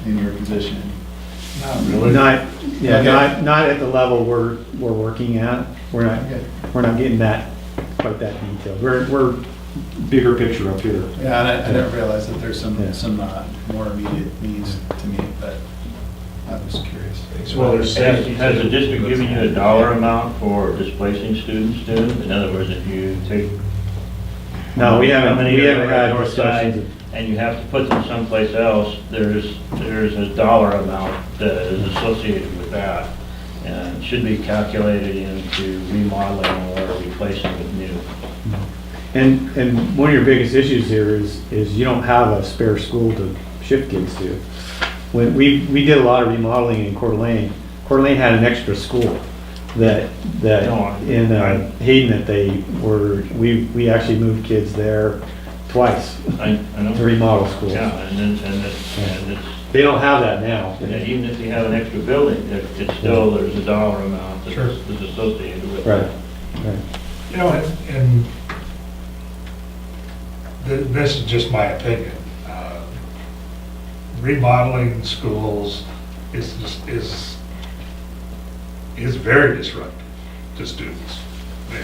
in your position? Not really. Not at the level we're working at. We're not getting that, quite that detailed. We're bigger picture up here. Yeah, and I didn't realize that there's some more immediate needs to meet, but I was curious. Well, has the district given you a dollar amount for displacing students, In other words, if you take. No, we how haven't many are had on the north side, discussions. and you have to put them someplace else, there's a dollar amount that is associated with that, and should be calculated into remodeling or replacing with new. And one of your biggest issues here is you don't have a spare school to shift kids to. When we did a lot of remodeling in Coeur d'Alene had an extra school that in Hayden that we actually moved kids there twice I know. to remodel schools. Yeah, and it's, They don't have that now. and even if you have an extra building, it's still, there's a dollar amount that's Sure. that's associated with Right, it. right. You know, and this is just my opinion. Remodeling schools is very disruptive to students. I mean,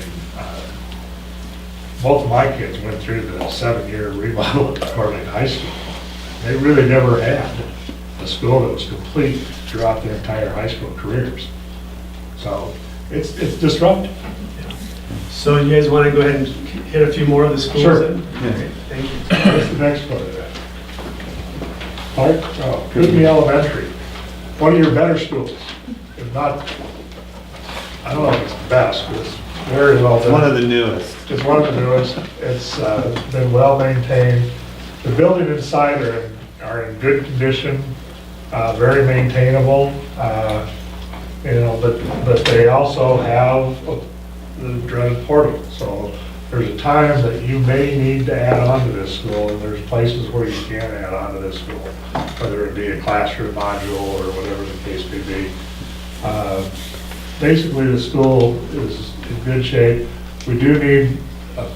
both of my kids went through the 7-year remodel at Coeur d'Alene High School. They really never had a school that was complete throughout their entire high school careers. So it's disruptive. So you guys want to go ahead and hit a few more of the schools? Sure. then? Okay, thank you. What's the next one of that? Kootenai Elementary, one of your better schools, if not, I don't know if it's the best, but it's very well done. One of the newest. It's one of the newest. It's been well maintained. The building inside are in good condition, very maintainable. But they also have the dreaded portal. So there's a time that you may need to add on to this school, and there's places where you can add on to this school, whether it be a classroom module or whatever the case may be. Basically, the school is in good shape. We do need a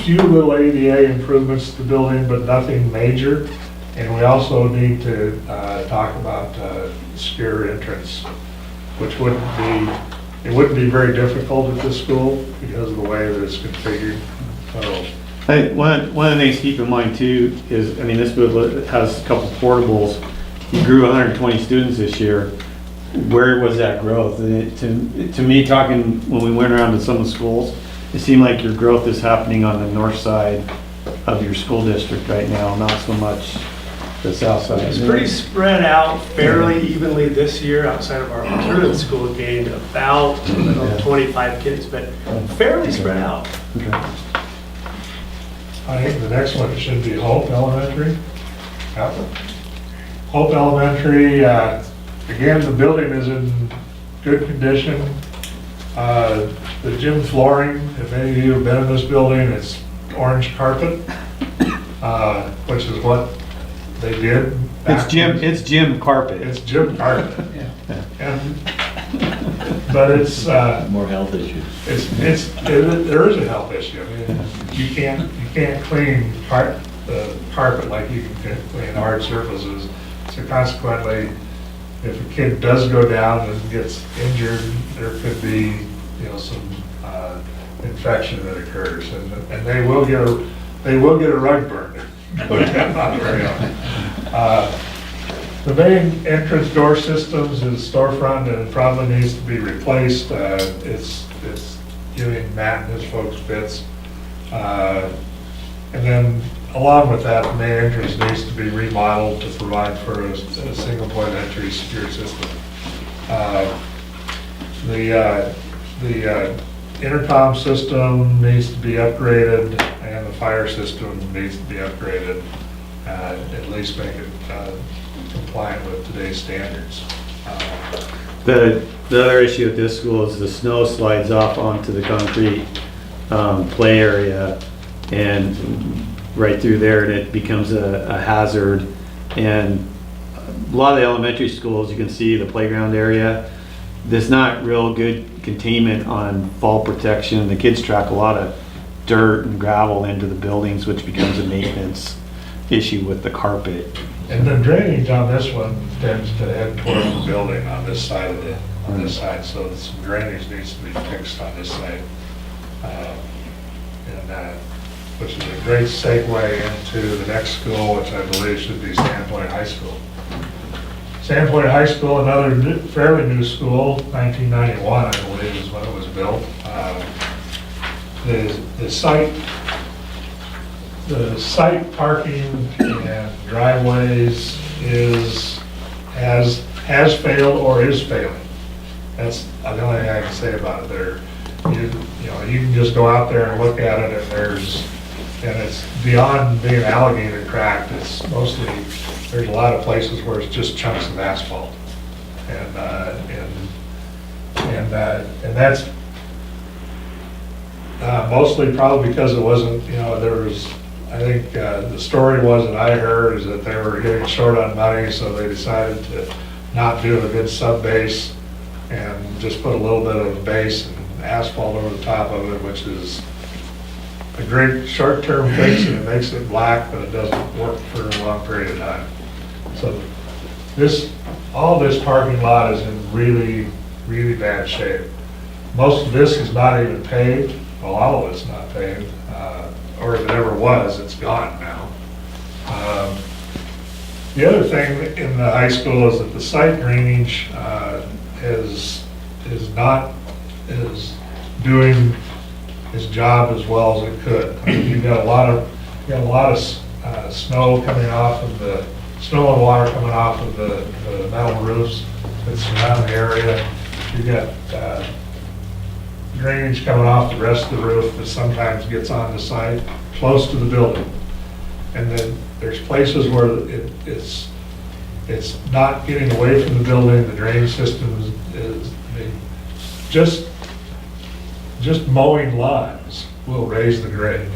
few little ADA improvements to the building, but nothing major. And we also need to talk about secure entrance, which wouldn't be very difficult at this school because of the way that it's configured. So, Hey, one of the things to keep in mind too is, I mean, this book has a couple portables. You grew 120 students this year. Where was that growth? And to me, talking when we went around to some of the schools, it seemed like your growth is happening on the north side of your school district right now, not so much the south side. It's pretty spread out fairly evenly this year. Outside of our alternative school gained about 25 kids, but fairly spread out. Okay. I think the next one should be Hope Elementary. Yep. Hope Elementary, again, the building is in good condition. The gym flooring, if any of you have been in this building, it's orange carpet, which is what they did. It's gym carpet. It's gym carpet. But it's, More health issues. there is a health issue. I mean, you can't clean the carpet like you can clean hard surfaces. So consequently, if a kid does go down and gets injured, there could be, some infection that occurs, and they will get a rug burn. Not very often. The main entrance door systems is storefront, and it probably needs to be replaced. It's giving Matt and his folks fits. And then along with that, the main entrance needs to be remodeled to provide for a single point entry secure system. The intercom system needs to be upgraded, and the fire system needs to be upgraded, at least make it compliant with today's standards. The other issue at this school is the snow slides off onto the concrete play area and right through there, and it becomes a hazard. And a lot of the elementary schools, you can see the playground area, there's not real good containment on fall protection. The kids track a lot of dirt and gravel into the buildings, which becomes a maintenance issue with the carpet. And the drainage on this one tends to head toward the building on this side of the, on this side, so some drainage needs to be fixed on this side. Which is a great segue into the next school, which I believe should be Sandpoint High School. Sandpoint High School, another fairly new school, 1991, I believe, is when it was built. The site parking and driveways has failed or is failing. That's the only thing I can say about it. You can just go out there and look at it, and it's beyond being alligator tract. It's mostly, there's a lot of places where it's just chunks of asphalt. And that's mostly probably because it wasn't, I think the story was that I heard is that they were getting short on money, so they decided to not do a good sub base and just put a little bit of base and asphalt over the top of it, which is a great short-term fix, and it makes it black, but it doesn't work for a long period of time. So all this parking lot is in really, really bad shape. Most of this is not even paved. Well, all of it's not paved, or if it ever was, it's gone now. The other thing in the high school is that the site drainage is doing its job as well as it could. I mean, you've got a lot of snow coming off of the snow and water coming off of the metal roofs that surround the area. You've got drainage coming off the rest of the roof that sometimes gets on the site close to the building. And then there's places where it's not getting away from the building. The drainage system is just mowing lawns will raise the grade.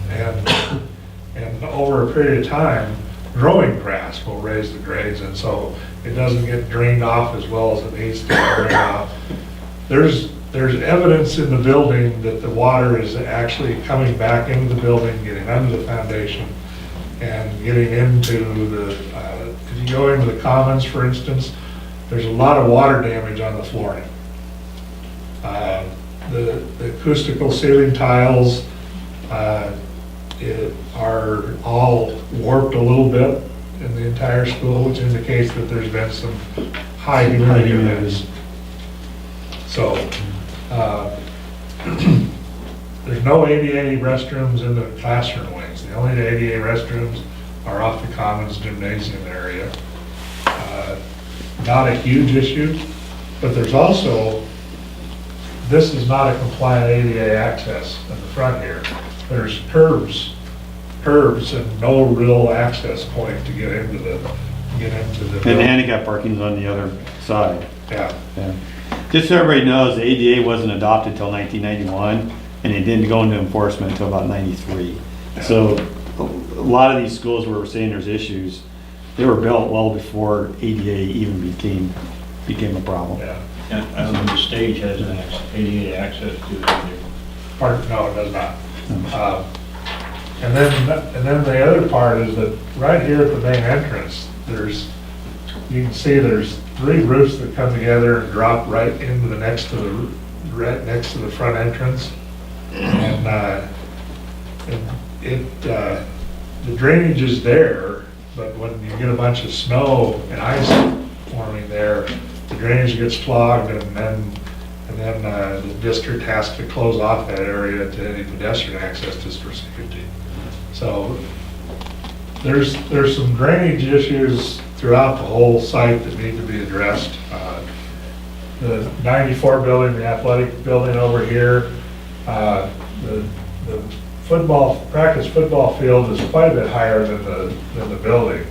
And over a period of time, growing grass will raise the grades, and so it doesn't get drained off as well as it needs to get drained off. There's evidence in the building that the water is actually coming back into the building, getting under the foundation, and getting into if you go into the commons, for instance, there's a lot of water damage on the flooring. The acoustical ceiling tiles are all warped a little bit in the entire school, which indicates that there's been some high humidity events. So there's no ADA restrooms in the classroom wings. The only ADA restrooms are off the commons gymnasium area. Not a huge issue, but there's also, this is not a compliant ADA access in the front here. There's curbs and no real access point to get into the And building. handicap parking's on the other side. Yeah. Yeah. Just so everybody knows, the ADA wasn't adopted till 1991, and it didn't go into enforcement until about 93. So a lot of these schools where we're saying there's issues, they were built well before ADA even became a problem. Yeah. And I don't know if the stage has an ADA access to it. No, it does not. And then the other part is that right here at the main entrance, you can see there's 3 roofs that come together and drop right into the next to the front entrance. And the drainage is there, but when you get a bunch of snow and ice forming there, the drainage gets clogged, and then the district has to close off that area to any pedestrian access just for safety. So there's some drainage issues throughout the whole site that need to be addressed. The 94 building, the athletic building over here, the practice football field is quite a bit higher than the building.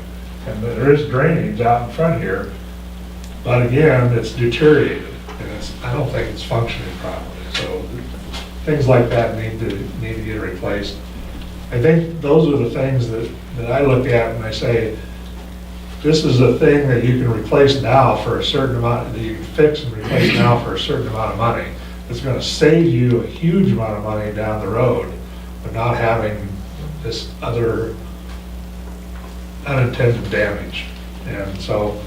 And there is drainage out in front here, but again, it's deteriorated, and I don't think it's functioning properly. So things like that need to get replaced. I think those are the things that I look at and I say, this is a thing that you can replace now for a certain amount, that you can fix and replace now for a certain amount of money. It's gonna save you a huge amount of money down the road, but not having this other unintended damage. And so,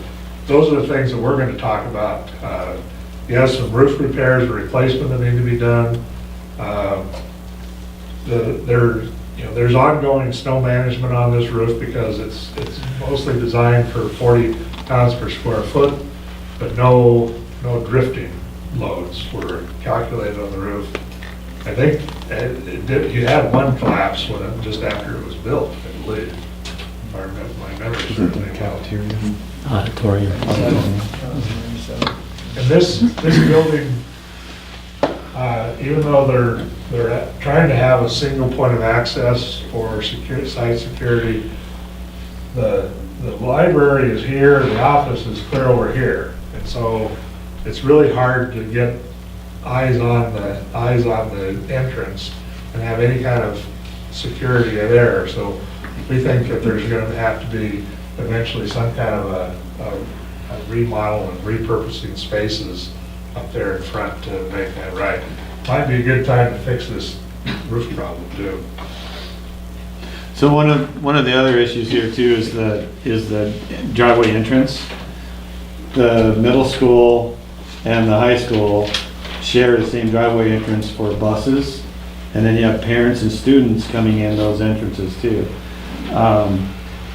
those are the things that we're gonna talk about. You have some roof repairs or replacement that need to be done. There's ongoing snow management on this roof because it's mostly designed for 40 pounds per square foot, but no drifting loads were calculated on the roof. I think you had one collapse just after it was built, I believe. If I remember my memory serves me well. Auditorium. And this building, even though they're trying to have a single point of access for site security, the library is here, the office is clear over here. And so it's really hard to get eyes on the entrance and have any kind of security there. So we think that there's going to have to be eventually some kind of a remodel and repurposing spaces up there in front to make that right. Might be a good time to fix this roof problem too. So one of the other issues here too is the driveway entrance. The middle school and the high school share the same driveway entrance for buses, and then you have parents and students coming in those entrances too.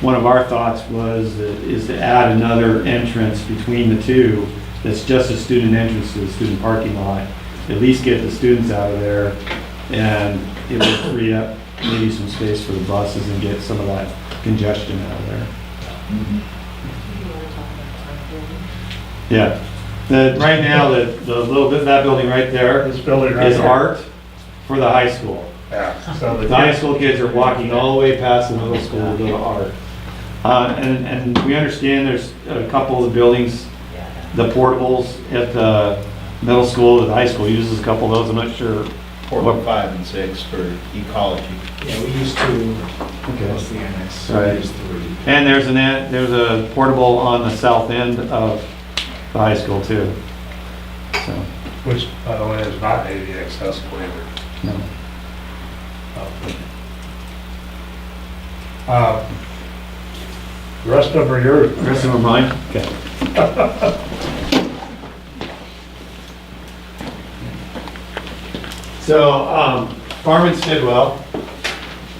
One of our thoughts is to add another entrance between the two that's just a student entrance to the student parking lot. At least get the students out of there, and it will free up maybe some space for the buses and get some of that congestion out of there. Yeah. Right now, the little bit, that building right there This building right is here. art for the high school. Yeah. So The high school kids are walking all the way past the middle school to go to art. And we understand there's a couple of the buildings, the portables at the middle school, the high school uses a couple of those, I'm not sure. Portland 5 and 6 for ecology. Yeah, we used 2, plus the annex. Right. We used 3. And there's a portable on the south end of the high school too. So, Which, by the way, is not ADA accessible either. no. The rest of them are yours. The rest of them are mine? Okay. So, Farm and Stidwell,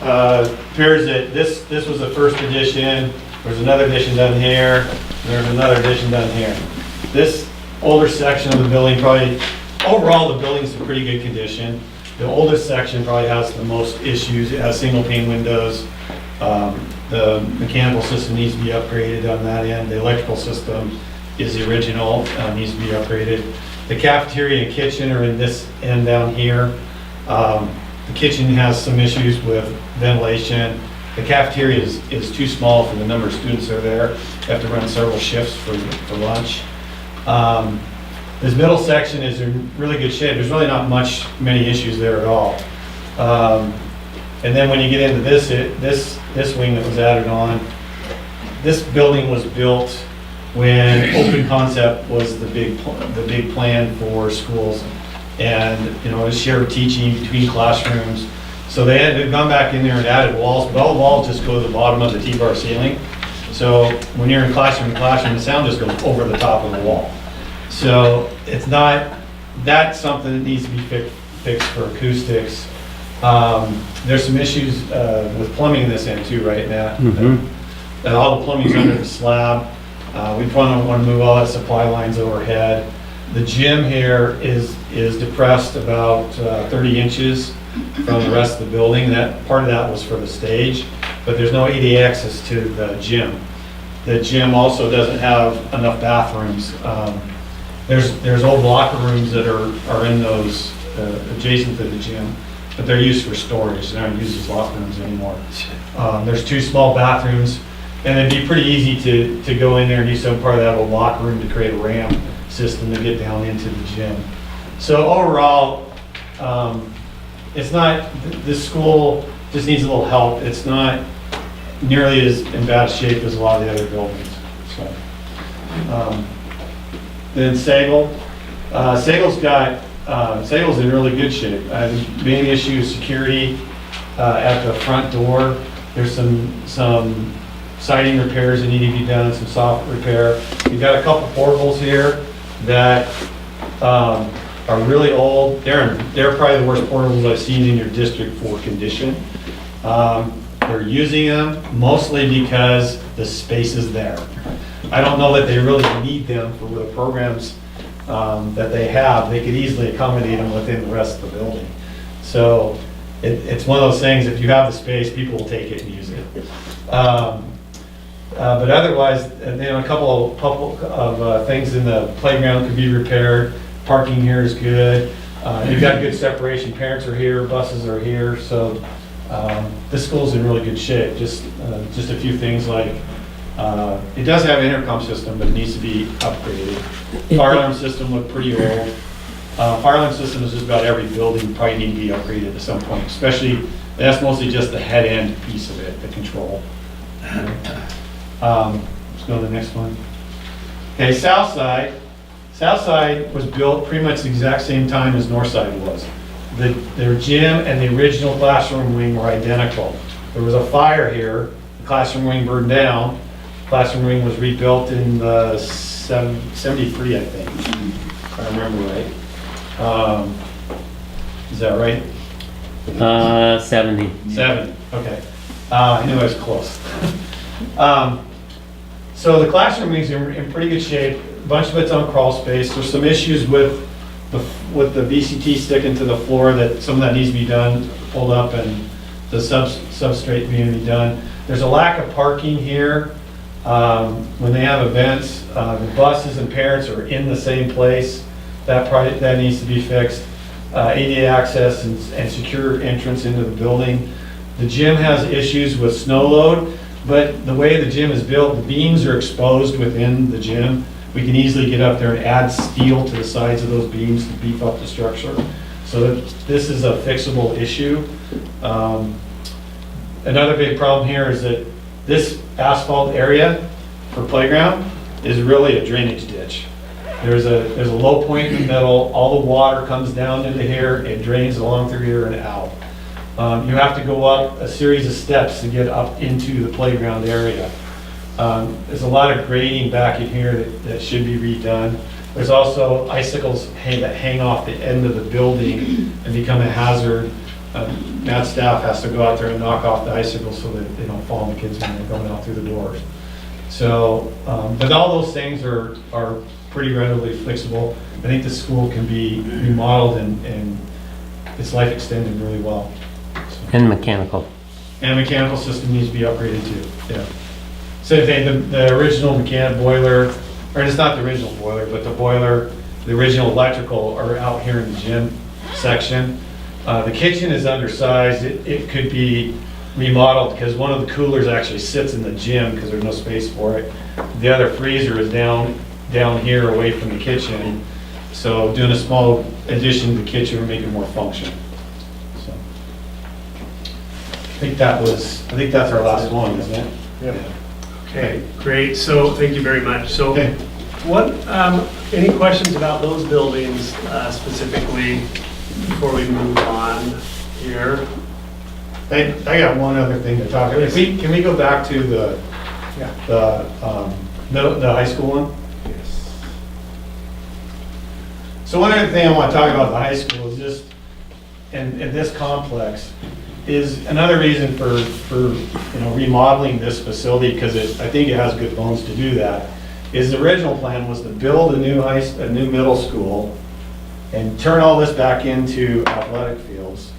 appears that this was the first edition. There's another edition done here. There's another edition done here. This older section of the building probably, overall the building's in pretty good condition. The oldest section probably has the most issues. It has single pane windows. The mechanical system needs to be upgraded on that end. The electrical system is the original, needs to be upgraded. The cafeteria and kitchen are in this end down here. The kitchen has some issues with ventilation. The cafeteria is too small for the number of students that are there. They have to run several shifts for lunch. This middle section is in really good shape. There's really not many issues there at all. And then when you get into this wing that was added on, this building was built when open concept was the big plan for schools, and it was shared teaching between classrooms. So they've gone back in there and added walls, but all the walls just go to the bottom of the T-bar ceiling. So when you're in classroom, the sound just goes over the top of the wall. So that's something that needs to be fixed for acoustics. There's some issues with plumbing in this end too right now. And all the plumbing's under the slab. We want to move all that supply lines overhead. The gym here is depressed about 30 inches from the rest of the building. That part of that was for the stage, but there's no ADA access to the gym. The gym also doesn't have enough bathrooms. There's old locker rooms that are in those adjacent to the gym, but they're used for storage. They aren't used as locker rooms anymore. There's 2 small bathrooms, and it'd be pretty easy to go in there and use some part of that old locker room to create a ramp system to get down into the gym. So overall, it's not, this school just needs a little help. It's not nearly as in bad shape as a lot of the other buildings, so. Then Sagal. Sagal's in really good shape. The main issue is security at the front door. There's some siding repairs that need to be done, some soft repair. We've got a couple portables here that are really old. They're probably the worst portables I've seen in your district for condition. They're using them mostly because the space is there. I don't know that they really need them for the programs that they have. They could easily accommodate them within the rest of the building. So it's one of those things, if you have the space, people will take it and use it. But otherwise, a couple of things in the playground could be repaired. Parking here is good. You've got good separation. Parents are here, buses are here, so this school's in really good shape. Just a few things like, it does have an intercom system, but it needs to be upgraded. Fire alarm system looked pretty old. Fire alarm system is just about every building probably need to be upgraded at some point, especially, that's mostly just the head end piece of it, the control. Let's go to the next one. Okay, South Side. South Side was built pretty much the exact same time as North Side was. Their gym and the original classroom wing were identical. There was a fire here, the classroom wing burned down. Classroom wing was rebuilt in 73, I think, if I remember right. Is that right? 70. 70, okay. I knew I was close. So the classroom wings are in pretty good shape. A bunch of it's on crawl space. There's some issues with the VCT sticking to the floor, that some of that needs to be done, pulled up, and the substrate being to be done. There's a lack of parking here. When they have events, the buses and parents are in the same place. That needs to be fixed. ADA access and secure entrance into the building. The gym has issues with snow load, but the way the gym is built, the beams are exposed within the gym. We can easily get up there and add steel to the sides of those beams to beef up the structure. So this is a fixable issue. Another big problem here is that this asphalt area for playground is really a drainage ditch. There's a low point in the middle, all the water comes down into here, it drains along through here and out. You have to go up a series of steps to get up into the playground area. There's a lot of grading back in here that should be redone. There's also icicles that hang off the end of the building and become a hazard. Matt's staff has to go out there and knock off the icicles so that they don't fall on the kids when they're going out through the doors. So, but all those things are pretty readily fixable. I think the school can be remodeled and its life extended really well. So. And mechanical. And mechanical system needs to be upgraded too, yeah. Same thing, the original mechanic boiler, or it's not the original boiler, but the boiler, the original electrical are out here in the gym section. The kitchen is undersized. It could be remodeled because one of the coolers actually sits in the gym because there's no space for it. The other freezer is down here away from the kitchen. So doing a small addition to the kitchen would make it more functional. So I think that's our last one, isn't it? Yeah. Okay, great. So thank you very much. So Okay. what, any questions about those buildings specifically before we move on here? I got one other thing to talk about. Can we go back to the high school one? Yes. So one other thing I want to talk about the high school is just, and this complex, is another reason for remodeling this facility, because I think it has good bones to do that, is the original plan was to build a new middle school and turn all this back into athletic fields.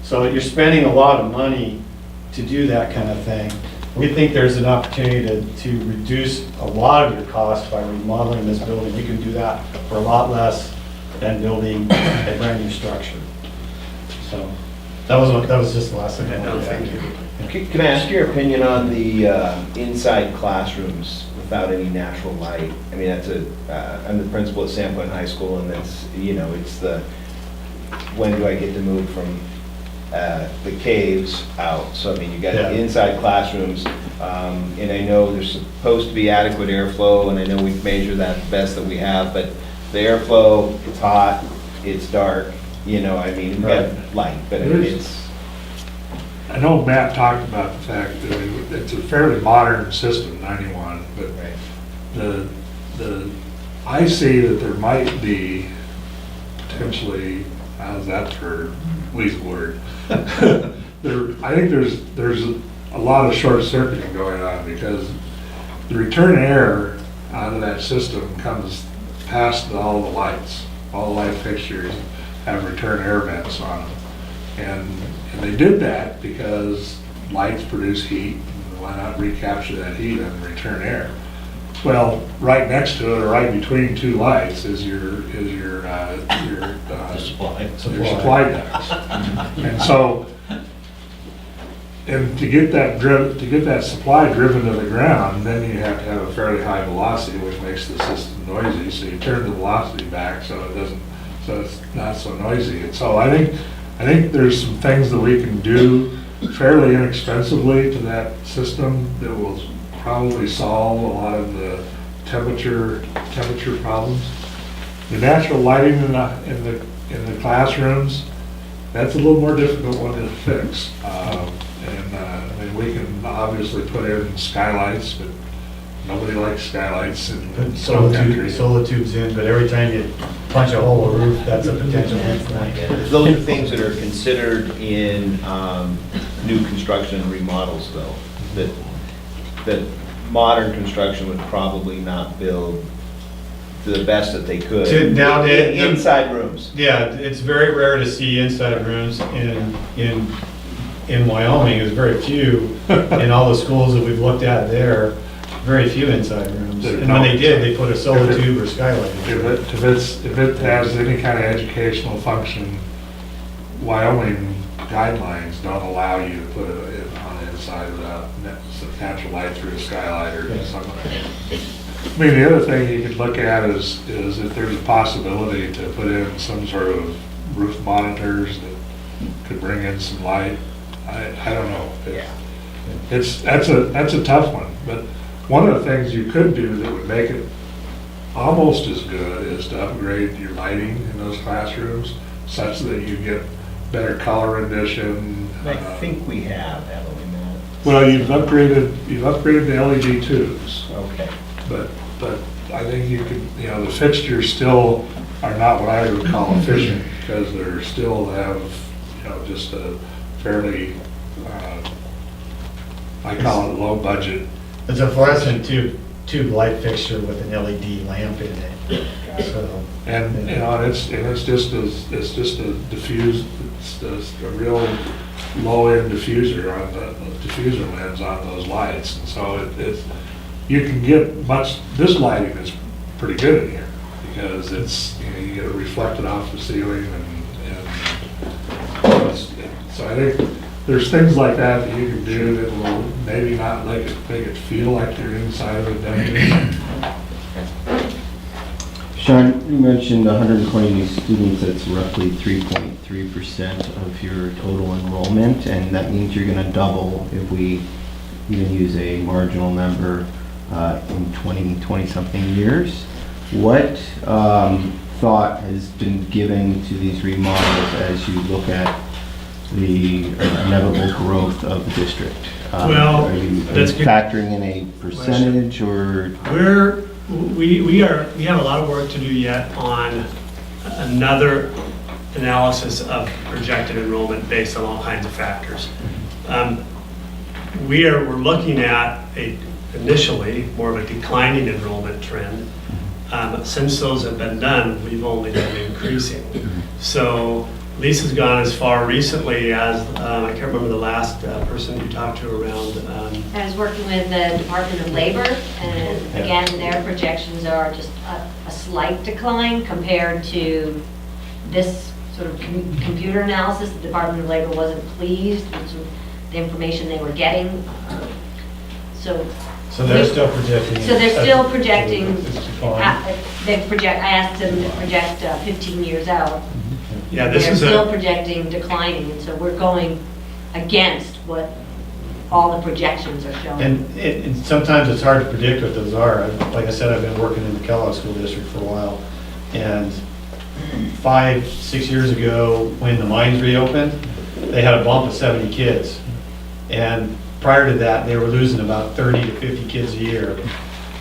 So you're spending a lot of money to do that kind of thing. We think there's an opportunity to reduce a lot of your costs by remodeling this building. You can do that for a lot less than building a brand new structure. So that was just the last thing I wanted to add. Thank you. Can I ask your opinion on the inside classrooms without any natural light? I mean, I'm the principal at Sandpoint High School, and it's the, when do I get to move from the caves out. So I mean, you got Yeah. the inside classrooms, and I know there's supposed to be adequate airflow, and I know we measure that best that we have, but the airflow, it's hot, it's dark, you know, I mean, we've got light, but it's, I know Matt talked about the fact that it's a fairly modern system, 91, but I see that there might be potentially, how's that for weasel word? I think there's a lot of short circuiting going on because the return air out of that system comes past all the lights. All the light fixtures have return air vents on them. And they did that because lights produce heat. Why not recapture that heat and return air? Well, right next to it, or right between two lights, is your supply ducts. And so, and to get that supply driven to the ground, then you have to have a fairly high velocity, which makes the system noisy. So you turn the velocity back so it's not so noisy. And so I think there's some things that we can do fairly inexpensively to that system that will probably solve a lot of the temperature problems. The natural lighting in the classrooms, that's a little more difficult one to fix. I mean, we can obviously put in skylights, but nobody likes skylights in some countries. Solar tubes in, but every time you punch a hole in the roof, that's a potential weak point. those are things that are considered in new construction and remodels though, that modern construction would probably not build to the best that they could. Inside rooms. Yeah, it's very rare to see inside rooms in Wyoming. There's very few in all the schools that we've looked at there. Very few inside rooms. And when they did, they put a solar tube or skylight in. If it has any kind of educational function, Wyoming guidelines don't allow you to put it on the inside without natural light through a skylight or something. I mean, the other thing you could look at is if there's a possibility to put in some sort of roof monitors that could bring in some light. I don't know. That's a tough one, but one of the things you could do that would make it almost as good is to upgrade your lighting in those classrooms such that you get better color rendition. I think we haven't we, Matt? Well, you've upgraded the LED tubes. Okay. But I think you could, the fixtures still are not what I would call efficient because they're still have, just a fairly, I call it low budget. It's a fluorescent tube light fixture with an LED lamp in it. So, and it's just a diffuse, it's a real low end diffuser on the diffuser lens on those lights, and so it's you can get this lighting is pretty good in here because you get it reflected off the ceiling and so I think there's things like that you can do that will maybe not make it feel like you're inside of a dungeon. Sean, you mentioned 120 new students, that's roughly 3.3% of your total enrollment, and that means you're going to double if we even use a marginal number in 20-something years. What thought has been given to these remodels as you look at the inevitable growth of the district? Are you factoring in a percentage or? We have a lot of work to do yet on another analysis of projected enrollment based on all kinds of factors. We're looking at initially more of a declining enrollment trend. Since those have been done, we've only been increasing. So Lisa's gone as far recently as, I can't remember the last person you talked to around. I was working with the Department of Labor, and again, their projections are just a slight decline compared to this sort of computer analysis. The Department of Labor wasn't pleased with the information they were getting. So they're still projecting. So they're still projecting. I asked them to project 15 years out. Yeah, this They're is still a, projecting declining, and so we're going against what all the projections are showing. And sometimes it's hard to predict what those are. Like I said, I've been working in the Kellogg School District for a while. And 5, 6 years ago, when the mines reopened, they had a bump of 70 kids. And prior to that, they were losing about 30 to 50 kids a year.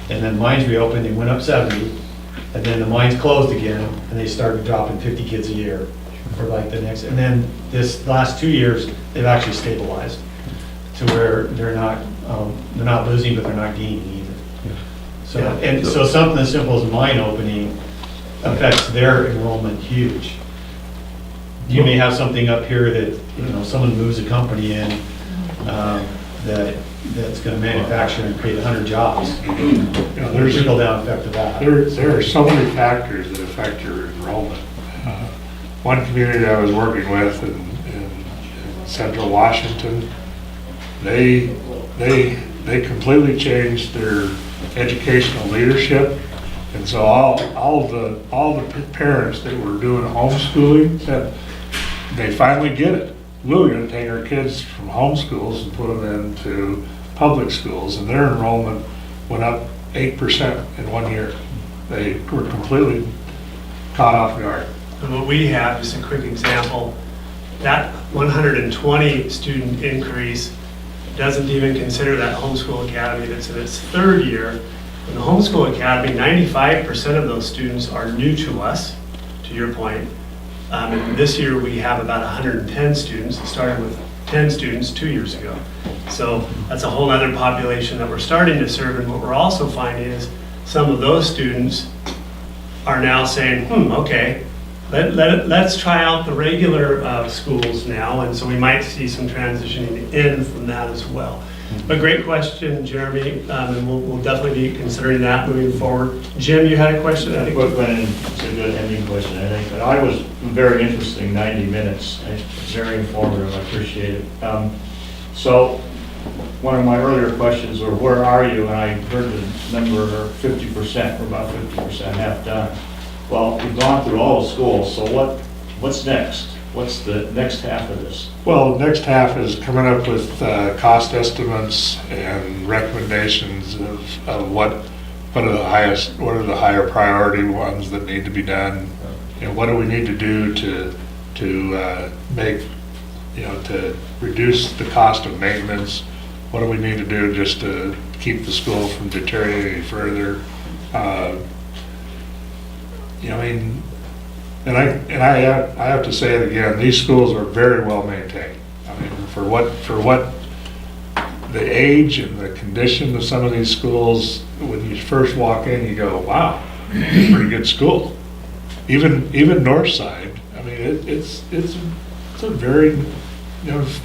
And then mines reopened, they went up 70. And then the mines closed again, and they started dropping 50 kids a year for like the next. And then this last 2 years, they've actually stabilized to where they're not losing, but they're not gaining either. So, and so something as simple as mine opening affects their enrollment huge. You may have something up here that, someone moves a company in, that's gonna manufacture and create 100 jobs. There's a trickle-down effect of that. There are so many factors that affect your enrollment. One community I was working with in central Washington, they completely changed their educational leadership. And so all the parents that were doing homeschooling said, they finally get it. We're going to take our kids from homeschools and put them into public schools, and their enrollment went up 8% in 1 year. They were completely caught off guard. and what we have, just a quick example, that 120 student increase doesn't even consider that homeschool academy that's in its third year. In the homeschool academy, 95% of those students are new to us, to your point. And this year, we have about 110 students. It started with 10 students 2 years ago. So that's a whole other population that we're starting to serve. And what we're also finding is some of those students are now saying, okay, let's try out the regular schools now. And so we might see some transitioning in from that as well. But great question, Jeremy, and we'll definitely be considering that moving forward. Jim, you had a question? I think. Quick one, and it's a good ending question, I think, but I was very interesting, 90 minutes, very informative, I appreciate it. So, one of my earlier questions were, where are you? And I heard the number 50%, we're about 50% half done. Well, we've gone through all the schools, so what's next? What's the next half of this? Well, the next half is coming up with cost estimates and recommendations of what are the higher priority ones that need to be done. What do we need to do to make, to reduce the cost of maintenance? What do we need to do just to keep the school from deteriorating further? And I have to say it again, these schools are very well maintained. I mean, for what the age and the condition of some of these schools, when you first walk in, you go, wow, it's a pretty good school. Even Northside, I mean, it's a very,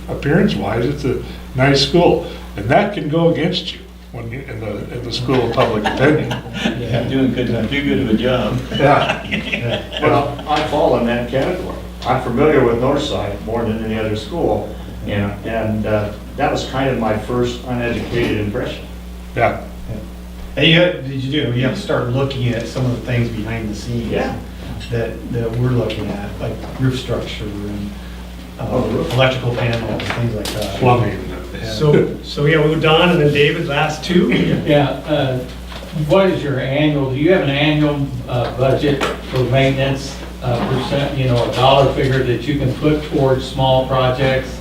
appearance-wise, it's a nice school, and that can go against you when you in the school of public opinion. Yeah, too good of a job. Yeah. Well, I fall in that category. I'm familiar with Northside more than any other school, and that was kind of my first uneducated impression. Yeah. And you have to start looking at some of the things behind the scenes. Yeah. That we're looking at, like roof structure and electrical panels, things like that. Plumbing. So yeah, we'll go Don and then David, last two. Yeah, what is your annual, do you have an annual budget for maintenance, percent, a dollar figure that you can put towards small projects?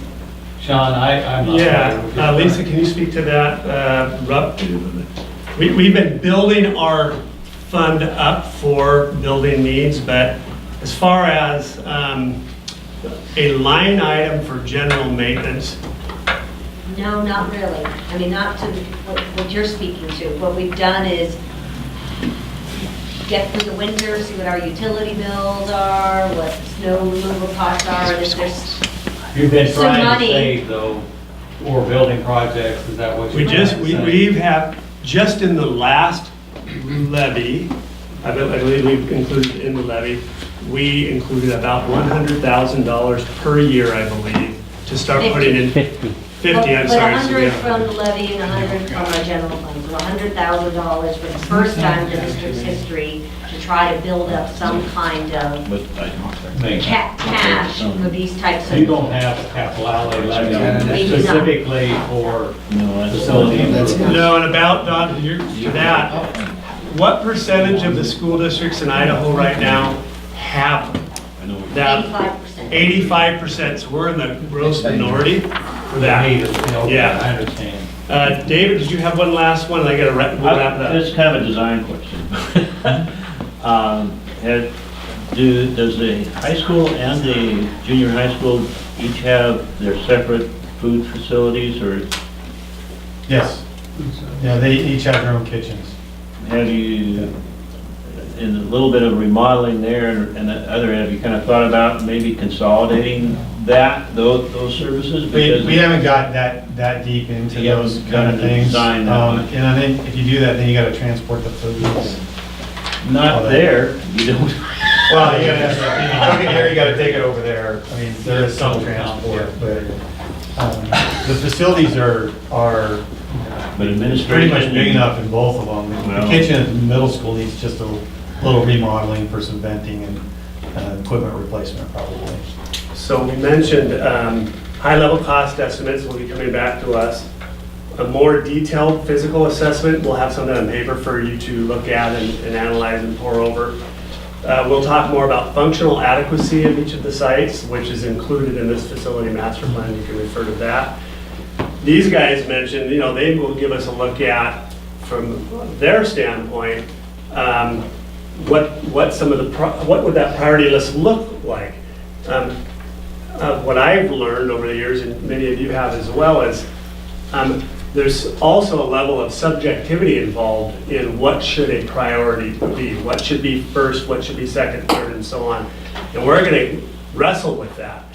Sean, I'm not. Yeah, Lisa, can you speak to that? We've been building our fund up for building needs, but as far as a line item for general maintenance, No, not really. I mean, not to what you're speaking to. What we've done is get through the winter, see what our utility bills are, what snow removal costs are, and if there's You've been some trying to money. save though, for building projects, is that what you're trying to say? we have, just in the last levy, I believe we've included in the levy, we included about $100,000 per year, I believe, to start putting in. 50, I'm sorry. But 100 from the levy and 100 from our general fund, so $100,000 for the first time in the district's history to try to build up some kind of But cash for these types of. You don't have a capital outlay levy We do not. specifically for no, facility improvements. No, and about, Don, to that, what percentage of the school districts in Idaho right now have that? 85%. 85%, so we're in the gross minority for that. Yeah. I understand. David, did you have one last one? I gotta wrap it up. It's kind of a design question. Does the high school and the junior high school each have their separate food facilities, or Yes. Yeah, they each have their own kitchens. have you, in a little bit of remodeling there and the other, have you kind of thought about maybe consolidating those services? We haven't got that deep into You haven't those kind gotten of the things. design that much. And I think if you do that, then you gotta transport the food. Not there, you don't. Well, you gotta, if you cook it here, you gotta take it over there. I mean, there is some transport, but, the facilities are But pretty administration. much big enough in both of them. The Well- kitchen at the middle school needs just a little remodeling for some venting and, equipment replacement probably. So we mentioned high-level cost estimates will be coming back to us. A more detailed physical assessment, we'll have something on paper for you to look at and analyze and pour over. We'll talk more about functional adequacy of each of the sites, which is included in this facility master plan. You can refer to that. These guys mentioned, they will give us a look at, from their standpoint, what would that priority list look like? What I've learned over the years, and many of you have as well, is there's also a level of subjectivity involved in what should a priority be, what should be first, what should be second, third, and so on. And we're going to wrestle with that.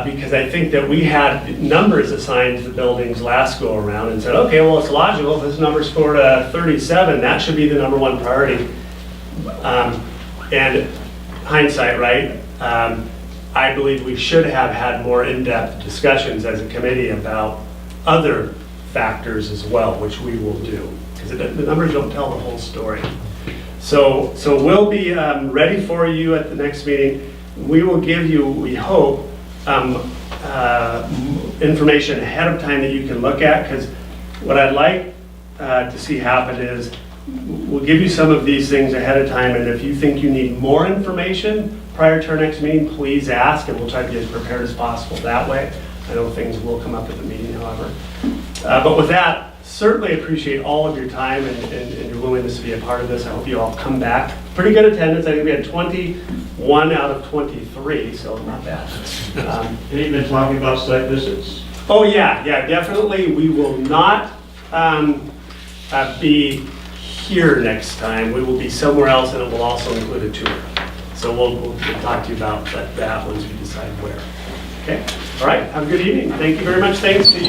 Because I think that we had numbers assigned to the buildings last go around and said, okay, well, it's logical, if this number scored a 37, that should be the number one priority. And hindsight, right? I believe we should have had more in-depth discussions as a committee about other factors as well, which we will do, because the numbers don't tell the whole story. So we'll be ready for you at the next meeting. We will give you, we hope, information ahead of time that you can look at, because what I'd like to see happen is we'll give you some of these things ahead of time, and if you think you need more information prior to our next meeting, please ask, and we'll try to get as prepared as possible that way. I know things will come up at the meeting, however. But with that, certainly appreciate all of your time and your willingness to be a part of this. I hope you all come back. Pretty good attendance. I think we had 21 out of 23, so not bad. You've been talking about site visits. Oh, yeah, definitely. We will not be here next time. We will be somewhere else, and it will also include a tour. So we'll talk to you about that once we decide where. Okay? All right, have a good evening. Thank you very much. Thanks to you.